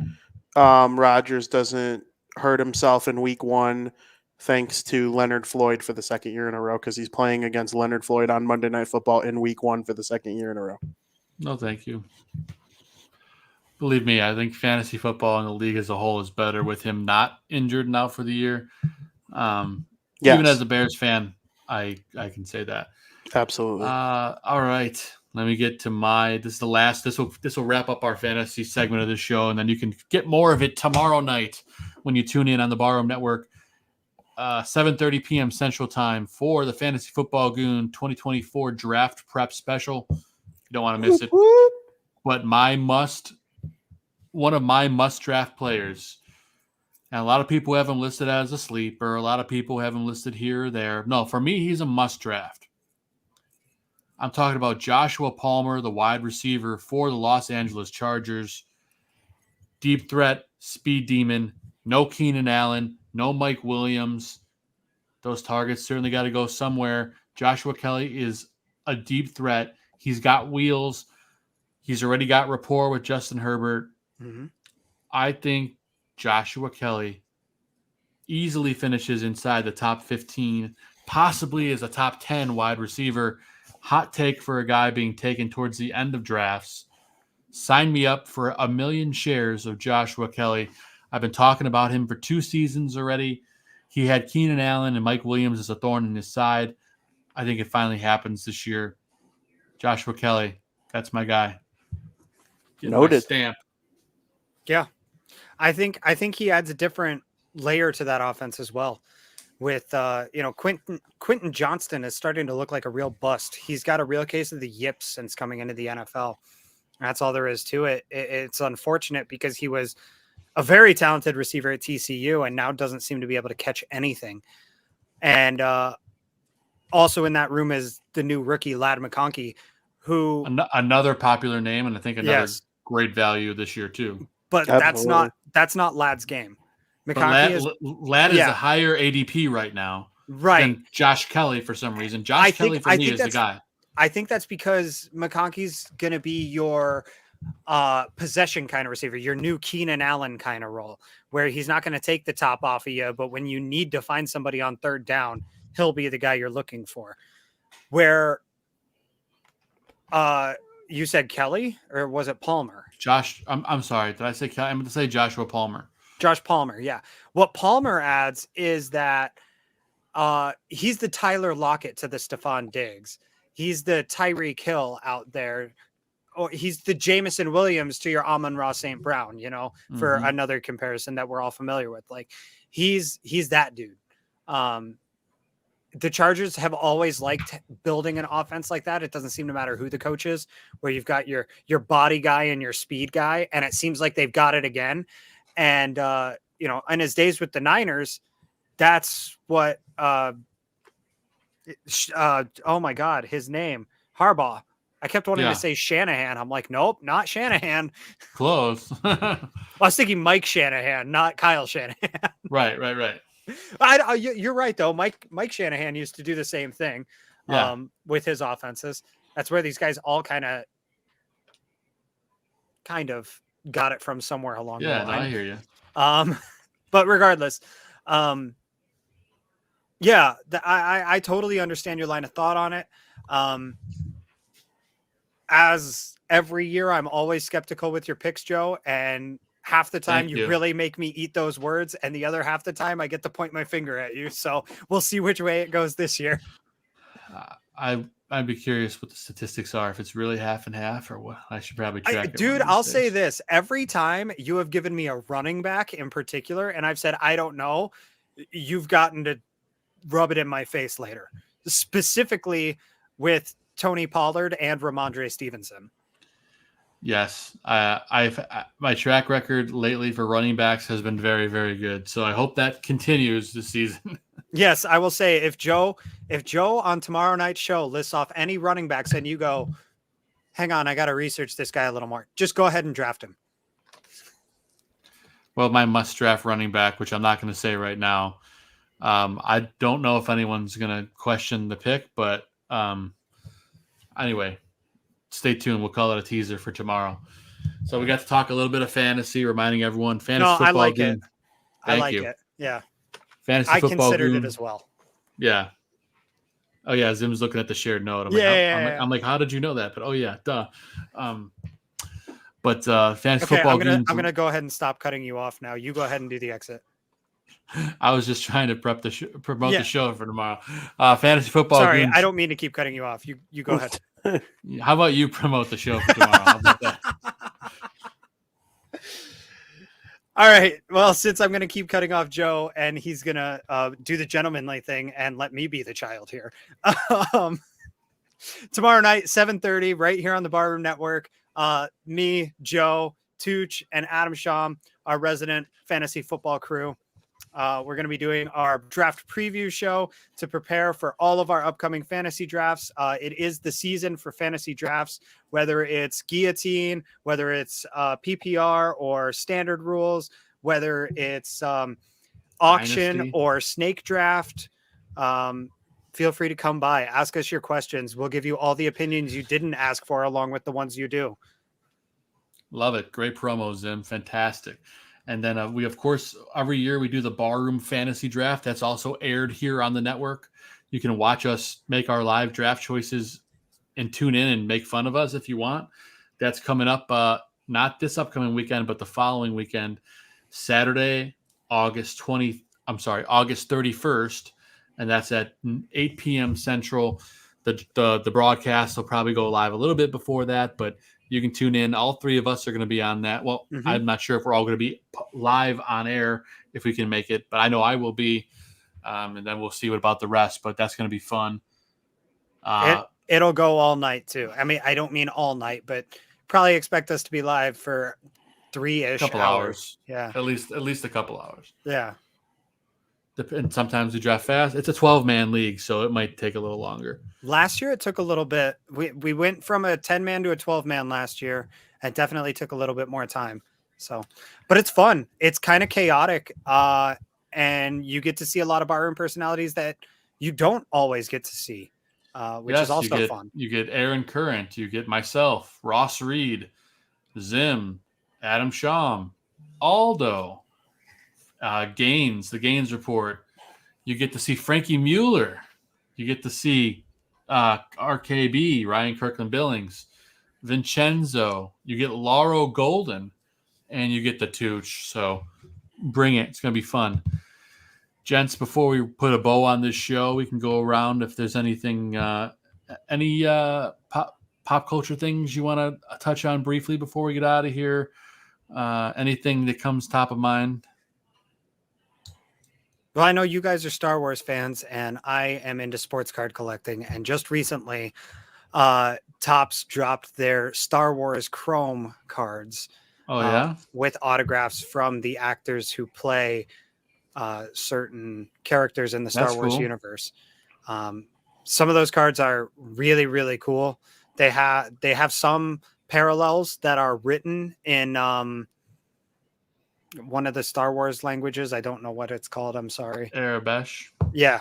S5: Rodgers doesn't hurt himself in week 1, thanks to Leonard Floyd for the second year in a row, because he's playing against Leonard Floyd on Monday Night Football in week 1 for the second year in a row. No,
S4: thank you. Believe me, I think fantasy football in the league as a whole is better with him not injured now for the year. Even as a Bears fan, I can say that.
S5: Absolutely.
S4: All right. Let me get to this is the last. This will wrap up our fantasy segment of the show, and then you can get more of it tomorrow night when you tune in on the Barroom Network, 7:30 p.m. Central Time for the Fantasy Football Goon 2024 Draft Prep Special. You don't want to miss it. But one of my must draft players, and a lot of people have him listed as a sleeper. A lot of people have him listed here or there. No, for me, he's a must draft. I'm talking about Joshua Palmer, the wide receiver for the Los Angeles Chargers. Deep threat, speed demon, no Keenan Allen, no Mike Williams. Those targets certainly got to go somewhere. Joshua Kelly is a deep threat. He's got wheels. He's already got rapport with Justin Herbert. Mm-hmm. I think Joshua Kelly easily finishes inside the top 15, possibly as a top 10 wide receiver. Hot take for a guy being taken towards the end of drafts. Sign me up for 1 million shares of Joshua Kelly. I've been talking about him for 2 seasons already. He had Keenan Allen and Mike Williams as a thorn in his side. I think it finally happens this year. Joshua Kelly, that's my guy.
S5: Noted.
S4: Stamp.
S6: Yeah. I think he adds a different layer to that offense as well. With Quentin Johnston is starting to look like a real bust. He's got a real case of the yips since coming into the NFL. That's all there is to it. It's unfortunate because he was a very talented receiver at TCU and now doesn't seem to be able to catch anything. And also in that room is the new rookie Ladd McConkey, who
S4: another popular name, and I think another great value this year too.
S6: But
S5: Absolutely.
S6: that's not Ladd's game.
S4: Ladd is a higher ADP right now, than Josh Kelly for some reason. Kelly for me is the guy.
S6: I think that's because McConkey's going to be your possession kind of receiver, your new Keenan Allen kind of role, where he's not going to take the top off of you, but when you need to find somebody on third down, he'll be the guy you're looking for. Where you said Kelly, or was it Palmer?
S4: Josh, I'm sorry. Did I say Kelly? I'm going to say Joshua Palmer.
S6: Josh Palmer, yeah. What Palmer adds is that he's the Tyler Lockett to the Stephon Diggs. He's the Tyreek Hill out there. Or he's the Jameson Williams to your Amon-Ra St. Brown, for another comparison that we're all familiar with. Like he's that dude. the Chargers have always liked building an offense like that. It doesn't seem to matter who the coach is, where you've got your body guy and your speed guy, and it seems like they've got it again. And in his days with the Niners, that's what oh my God, his name, Harbaugh. I kept wanting to say Shanahan. I'm like, nope, not Shanahan.
S4: Close.
S6: I was thinking Mike Shanahan, not Kyle Shanahan.
S4: Right.
S6: You're right, though. Mike Shanahan used to do the same thing with his offenses. That's where these guys all kind of got it from somewhere along the line.
S4: Yeah, I hear you.
S6: But regardless, I totally understand your line of thought on it. As every year, I'm always skeptical with your picks, Joe, and half the time you really make me eat those words, and the other half the time I get to point my finger at you. So we'll see which way it goes this year.
S4: I'd be curious what the statistics are, if it's really half and half or what. I should probably track it.
S6: Dude, I'll say this. Every time you have given me a running back in particular, and I've said, I don't know, you've gotten to rub it in my face later, specifically with Tony Pollard and Ramondre Stevenson.
S4: Yes, my track record lately for running backs has been very, very good. So I hope that continues this season.
S6: Yes, I will say if Joe on tomorrow night's show lists off any running backs and you go, hang on, I got to research this guy a little more, just go ahead and draft him.
S4: Well, my must draft running back, which I'm not going to say right now. I don't know if anyone's going to question the pick, but anyway, stay tuned. We'll call it a teaser for tomorrow. So we got to talk a little bit of fantasy, reminding everyone fantasy football.
S6: I like
S4: game.
S6: it. I like it. Yeah.
S4: Fantasy
S6: I
S4: football
S6: considered
S4: game.
S6: it as well.
S4: Yeah. Oh yeah, Zim's looking at the shared note. I'm like, how did you know that? But oh yeah, duh. Fantasy football.
S6: I'm gonna go ahead and stop cutting you off now. You go ahead and do the exit.
S4: I was just trying to promote the show for tomorrow. Fantasy football.
S6: Sorry,
S4: games.
S6: I don't mean to keep cutting you off. You go ahead.
S4: How about you promote the show for tomorrow? How about that?
S6: All right. Well, since I'm going to keep cutting off Joe and he's going to do the gentlemanly thing and let me be the child here. Tomorrow night, 7:30, right here on the Barroom Network. Me, Joe, Tooch, and Adam Sham, our resident fantasy football crew. We're going to be doing our draft preview show to prepare for all of our upcoming fantasy drafts. It is the season for fantasy drafts, whether it's guillotine, whether it's PPR or standard rules, whether it's auction
S4: Dynasty
S6: or snake draft. Feel free to come by. Ask us your questions. We'll give you all the opinions you didn't ask for along with the ones you do.
S4: Love it. Great promo, Zim. Fantastic. And then we, of course, every year we do the Barroom Fantasy Draft. That's also aired here on the network. You can watch us make our live draft choices and tune in and make fun of us if you want. That's coming up, not this upcoming weekend, but the following weekend, Saturday, August 31st. And that's at 8 p.m. Central. The broadcast will probably go live a little bit before that, but you can tune in. All three of us are going to be on that. Well, I'm not sure if we're all going to be live on air if we can make it, but I know I will be. And then we'll see what about the rest, but that's going to be fun.
S6: It'll go all night too. I mean, I don't mean all night, but probably expect us to be live for 3-ish
S4: hours.
S6: Yeah.
S4: At least a couple hours.
S6: Yeah.
S4: And sometimes we draft fast. It's a 12-man league, so it might take a little longer.
S6: Last year, it took a little bit. We went from a 10-man to a 12-man last year. It definitely took a little bit more time. So, but it's fun. It's kind of chaotic, and you get to see a lot of barroom personalities that you don't always get to see, which is also fun.
S4: You get Aaron Current. You get myself, Ross Reed, Zim, Adam Sham, Aldo. Gaines, the Gaines Report. You get to see Frankie Mueller. You get to see RKB, Ryan Kirkland Billings, Vincenzo. You get Lauro Golden, and you get the Tooch. So bring it. It's going to be fun. Gents, before we put a bow on this show, we can go around if there's anything, any pop culture things you want to touch on briefly before we get out of here. Anything that comes top of mind?
S6: Well, I know you guys are Star Wars fans, and I am into sports card collecting. And just recently, Topps dropped their Star Wars Chrome cards
S4: Oh yeah,
S6: with autographs from the actors who play certain characters in the Star
S4: That's
S6: Wars
S4: cool.
S6: universe. Some of those cards are really, really cool. They have some parallels that are written in one of the Star Wars languages. I don't know what it's called. I'm sorry.
S4: Arabesh.
S6: Yeah.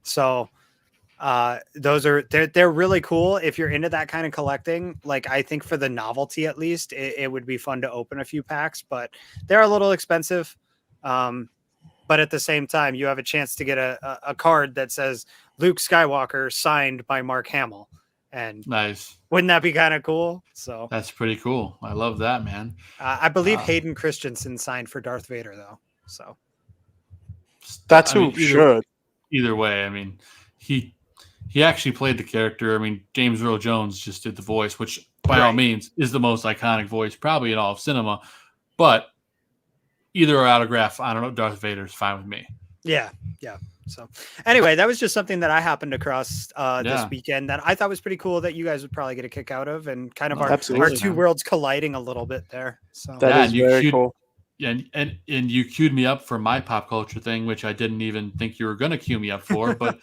S6: So they're really cool if you're into that kind of collecting. Like, I think for the novelty, at least, it would be fun to open a few packs, but they're a little expensive. But at the same time, you have a chance to get a card that says Luke Skywalker signed by Mark Hamill. And
S4: Nice.
S6: wouldn't that be kind of cool? So
S4: That's pretty cool. I love that, man.
S6: I believe Hayden Christensen signed for Darth Vader, though. So
S5: That's
S4: I mean,
S5: who should.
S4: Either way, I mean, he actually played the character. I mean, James Earl Jones just did the voice, which by all means is the most iconic voice probably in all of cinema. But either autograph, I don't know, Darth Vader is fine with me.
S6: Yeah. So anyway, that was just something that I happened across this weekend that I thought was pretty cool that you guys would probably get a kick out of, and kind of our two worlds colliding a little bit there. So
S5: That is very cool.
S4: Yeah, and you queued me up for my pop culture thing, which I didn't even think you were going to queue me up for. But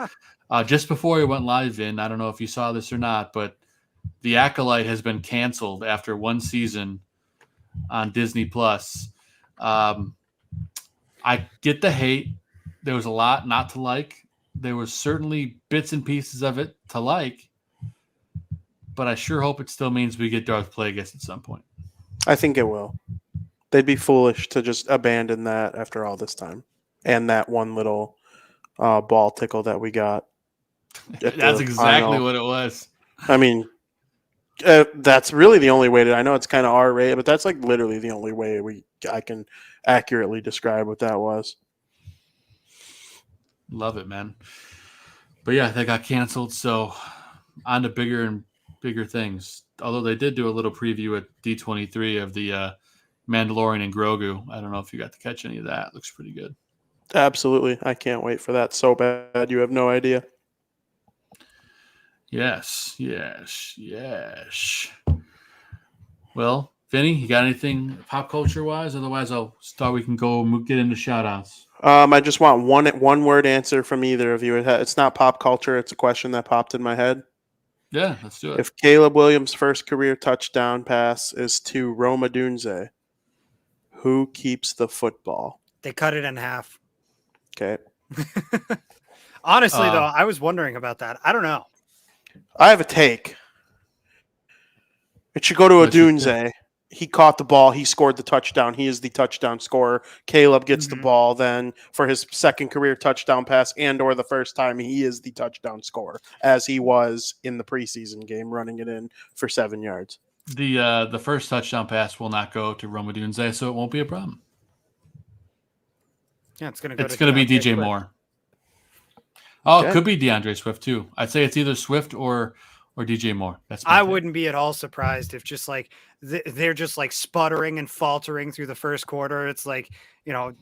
S4: just before we went live in, I don't know if you saw this or not, but The Acolyte has been canceled after one season on Disney Plus. I get the hate. There was a lot not to like. There was certainly bits and pieces of it to like. But I sure hope it still means we get Darth Plagueis at some point.
S5: I think it will. They'd be foolish to just abandon that after all this time. And that one little ball tickle that we got.
S4: That's exactly what it was.
S5: I mean, that's really the only way I know it's kind of R-rated, but that's like literally the only way I can accurately describe what that was.
S4: Love it, man. But yeah, they got canceled. So on to bigger and bigger things. Although they did do a little preview at D23 of the Mandalorian and Grogu. I don't know if you got to catch any of that. Looks pretty good.
S5: Absolutely. I can't wait for that so bad. You have no idea.
S4: Yes. Well, Vinny, you got anything pop culture wise? Otherwise, we can go get into shout outs.
S5: I just want one word answer from either of you. It's not pop culture. It's a question that popped in my head.
S4: Yeah, let's do it.
S5: If Caleb Williams' first career touchdown pass is to Rome Odunze, who keeps the football?
S6: They cut it in half.
S5: Okay.
S6: Honestly, though, I was wondering about that. I don't know.
S5: I have a take. It should go to Odunze. He caught the ball. He scored the touchdown. He is the touchdown scorer. Caleb gets the ball then for his second career touchdown pass or the first time he is the touchdown scorer, as he was in the preseason game running it in for 7 yards.
S4: The first touchdown pass will not go to Rome Odunze, so it won't be a problem.
S6: Yeah, it's going to
S4: be DJ Moore. Oh, okay. It could be DeAndre Swift too. I'd say it's either Swift or DJ Moore.
S6: I wouldn't be at all surprised if just like they're just like sputtering and faltering through the first quarter. It's like,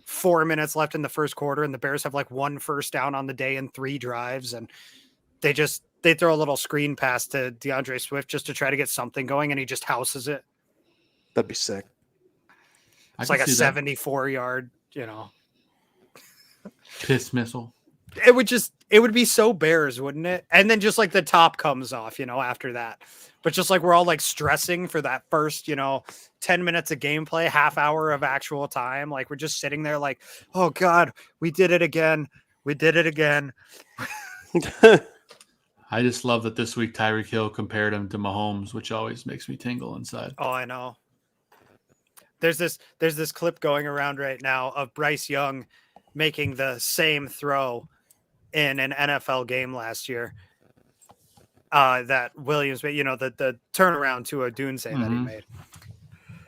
S6: 4 minutes left in the first quarter and the Bears have like 1 first down on the day and 3 drives. And they throw a little screen pass to DeAndre Swift just to try to get something going. And he just houses it.
S5: That'd be sick.
S6: It's like a 74-yard,
S4: piss missile.
S6: It would be so Bears, wouldn't it? And then just like the top comes off, after that. But just like we're all like stressing for that first, 10 minutes of gameplay, half hour of actual time. Like we're just sitting there like, oh God, we did it again. We did it again.
S4: I just love that this week Tyreek Hill compared him to Mahomes, which always makes me tingle inside.
S6: Oh, I know. There's this clip going around right now of Bryce Young making the same throw in an NFL game last year that Williams made, the turnaround to Odunze that he made.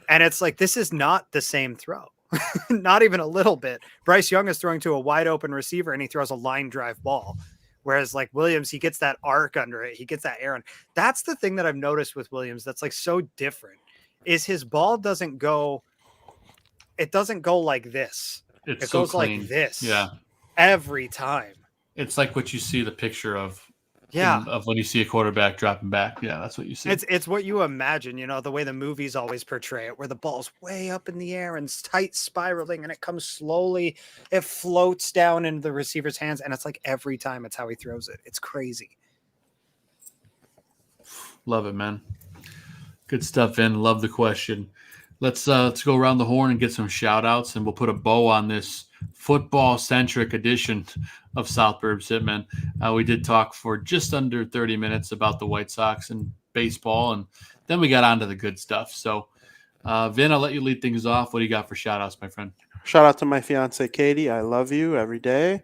S6: And it's like, this is not the same throw. Not even a little bit. Bryce Young is throwing to a wide open receiver and he throws a line drive ball. Whereas like Williams, he gets that arc under it. He gets that air. That's the thing that I've noticed with Williams that's like so different is his ball doesn't go like this.
S4: It
S6: goes clean. Like this.
S4: Yeah.
S6: every time.
S4: It's like what you see the picture of.
S6: Yeah.
S4: Of when you see a quarterback dropping back. Yeah, that's what you see.
S6: It's what you imagine, the way the movies always portray it, where the ball's way up in the air and tight spiraling and it comes slowly. It floats down into the receiver's hands. And it's like every time it's how he throws it. It's crazy.
S4: Love it, man. Good stuff, Vin. Love the question. Let's go around the horn and get some shout outs, and we'll put a bow on this football-centric edition of South Burbs Hitmen. We did talk for just under 30 minutes about the White Sox and baseball, and then we got on to the good stuff. So, Vin, I'll let you lead things off. What do you got for shout outs, my friend?
S5: Shout out to my fiance, Katie. I love you every day.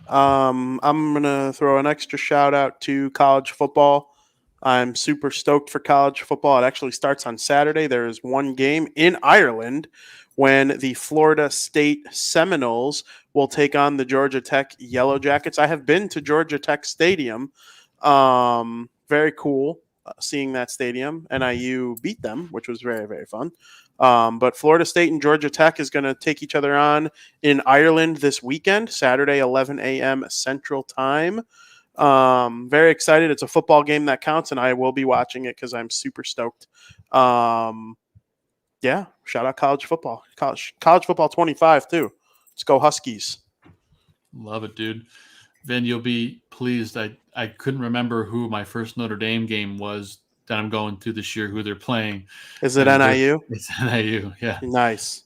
S5: I'm going to throw an extra shout out to college football. I'm super stoked for college football. It actually starts on Saturday. There is one game in Ireland when the Florida State Seminoles will take on the Georgia Tech Yellow Jackets. I have been to Georgia Tech Stadium. Very cool seeing that stadium. NIU beat them, which was very, very fun. But Florida State and Georgia Tech is going to take each other on in Ireland this weekend, Saturday, 11 a.m. Central Time. Very excited. It's a football game that counts, and I will be watching it because I'm super stoked. Yeah, shout out college football. College football 25 too. Let's go Huskies.
S4: Love it, dude. Vin, you'll be pleased. I couldn't remember who my first Notre Dame game was that I'm going to this year, who they're playing.
S5: Is it NIU?
S4: It's NIU, yeah.
S5: Nice.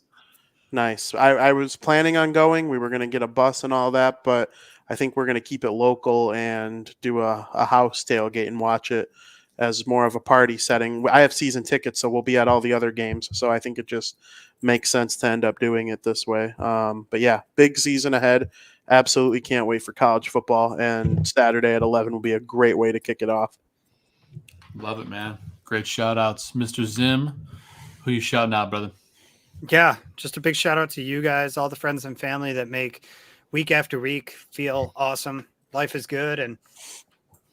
S5: I was planning on going. We were going to get a bus and all that, but I think we're going to keep it local and do a house tailgate and watch it as more of a party setting. I have season tickets, so we'll be at all the other games. So I think it just makes sense to end up doing it this way. But yeah, big season ahead. Absolutely can't wait for college football. And Saturday at 11 will be a great way to kick it off.
S4: Love it, man. Great shout outs. Mr. Zim, who you shouting out, brother?
S6: Yeah, just a big shout out to you guys, all the friends and family that make week after week feel awesome. Life is good, and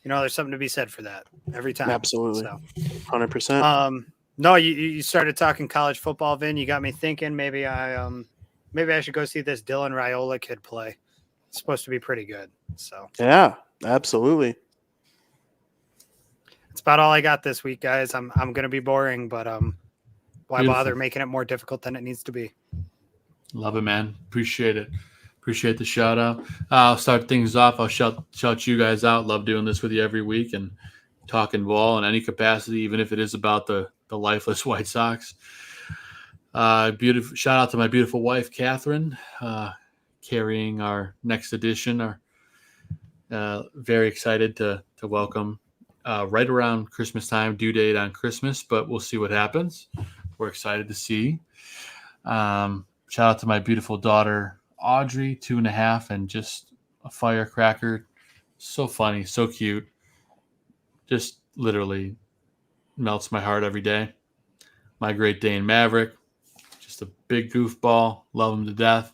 S6: there's something to be said for that every time.
S5: Absolutely.
S6: So,
S5: 100%.
S6: No, you started talking college football, Vin. You got me thinking maybe I should go see this Dylan Raiola kid play. It's supposed to be pretty good. So
S5: yeah, absolutely.
S6: That's about all I got this week, guys. I'm gonna be boring, but why
S4: Beautiful.
S6: bother making it more difficult than it needs to be?
S4: Love it, man. Appreciate it. Appreciate the shout out. I'll start things off. I'll shout you guys out. Love doing this with you every week and talking ball in any capacity, even if it is about the lifeless White Sox. Beautiful shout out to my beautiful wife, Catherine, carrying our next edition. Very excited to welcome right around Christmas time, due date on Christmas, but we'll see what happens. We're excited to see. Shout out to my beautiful daughter, Audrey, 2.5, and just a firecracker. So funny, so cute. Just literally melts my heart every day. My Great Dane Maverick, just a big goofball. Love him to death.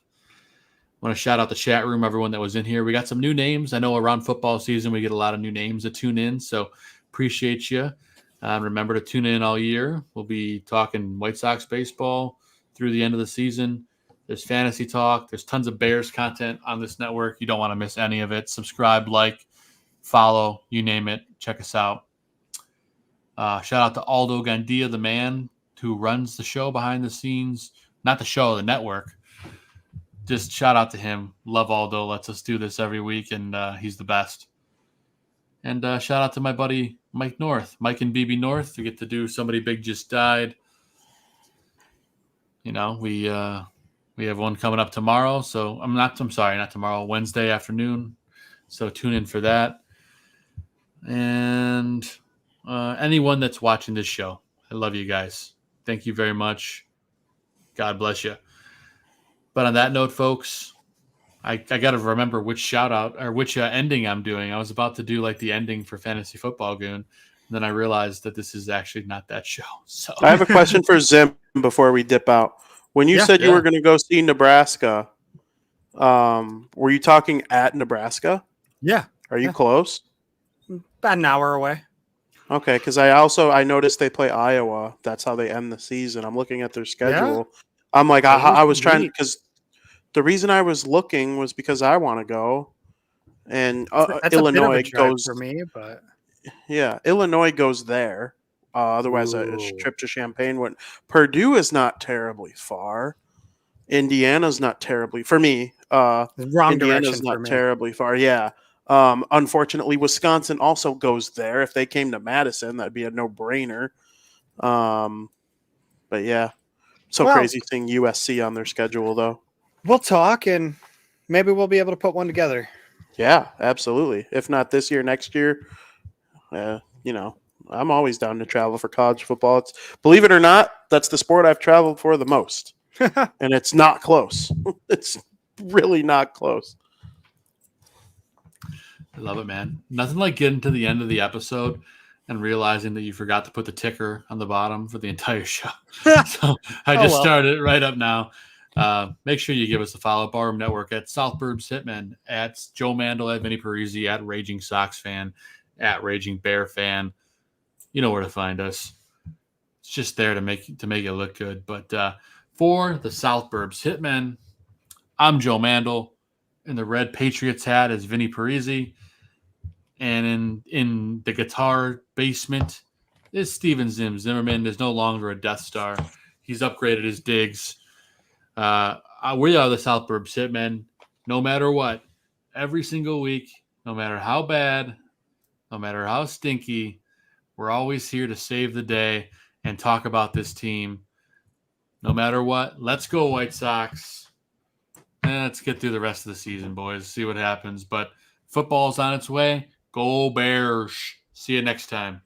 S4: Want to shout out the chat room, everyone that was in here. We got some new names. I know around football season, we get a lot of new names that tune in, so appreciate you. Remember to tune in all year. We'll be talking White Sox baseball through the end of the season. There's fantasy talk. There's tons of Bears content on this network. You don't want to miss any of it. Subscribe, like, follow, you name it. Check us out. Shout out to Aldo Gandia, the man who runs the show behind the scenes. Not the show, the network. Just shout out to him. Love Aldo. Lets us do this every week, and he's the best. And shout out to my buddy Mike North. Mike and BB North. We get to do Somebody Big Just Died. We have one coming up tomorrow. So not tomorrow, Wednesday afternoon. So tune in for that. And anyone that's watching this show, I love you guys. Thank you very much. God bless you. But on that note, folks, I got to remember which shout out or which ending I'm doing. I was about to do like the ending for Fantasy Football Goon. And then I realized that this is actually not that show. So
S5: I have a question for Zim before we dip out. When you said you were going to go see Nebraska, were you talking at Nebraska?
S6: Yeah.
S5: Are you close?
S6: About an hour away.
S5: Okay, because I noticed they play Iowa. That's how they end the season. I'm looking at their schedule. I'm like, I was trying because The reason I was looking was because I want to go, and
S6: That's
S5: Illinois
S6: a bit of a drive
S5: goes.
S6: for me, but
S5: Yeah, Illinois goes there. Otherwise, a
S6: Ooh.
S5: trip to Champaign wouldn't. Purdue is not terribly far. Indiana's not terribly for me.
S6: wrong
S5: Indiana's
S6: direction for
S5: not
S6: me.
S5: terribly far. Yeah. Unfortunately, Wisconsin also goes there. If they came to Madison, that'd be a no-brainer. But yeah, so
S6: Well,
S5: crazy seeing USC on their schedule, though.
S6: we'll talk and maybe we'll be able to put one together.
S5: Yeah, absolutely. If not this year, next year. I'm always down to travel for college football. It's, believe it or not, that's the sport I've traveled for the most. And it's not close. It's really not close.
S4: I love it, man. Nothing like getting to the end of the episode and realizing that you forgot to put the ticker on the bottom for the entire show. So I just started it right up now. Make sure you give us a follow. Barroom Network at South Burbs Hitmen, at Joe Mandel, at Vinnie Parisi, at Raging Sox Fan, at Raging Bear Fan. You know where to find us. It's just there to make it look good. But for the South Burbs Hitmen, I'm Joe Mandel. In the red Patriots hat is Vinnie Parisi. And in the guitar basement is Steven Zimmerman. There's no longer a Death Star. He's upgraded his digs. We are the South Burbs Hitmen. No matter what, every single week, no matter how bad, no matter how stinky, we're always here to save the day and talk about this team. No matter what, let's go White Sox. Let's get through the rest of the season, boys. See what happens. But football's on its way. Go Bears. See you next time.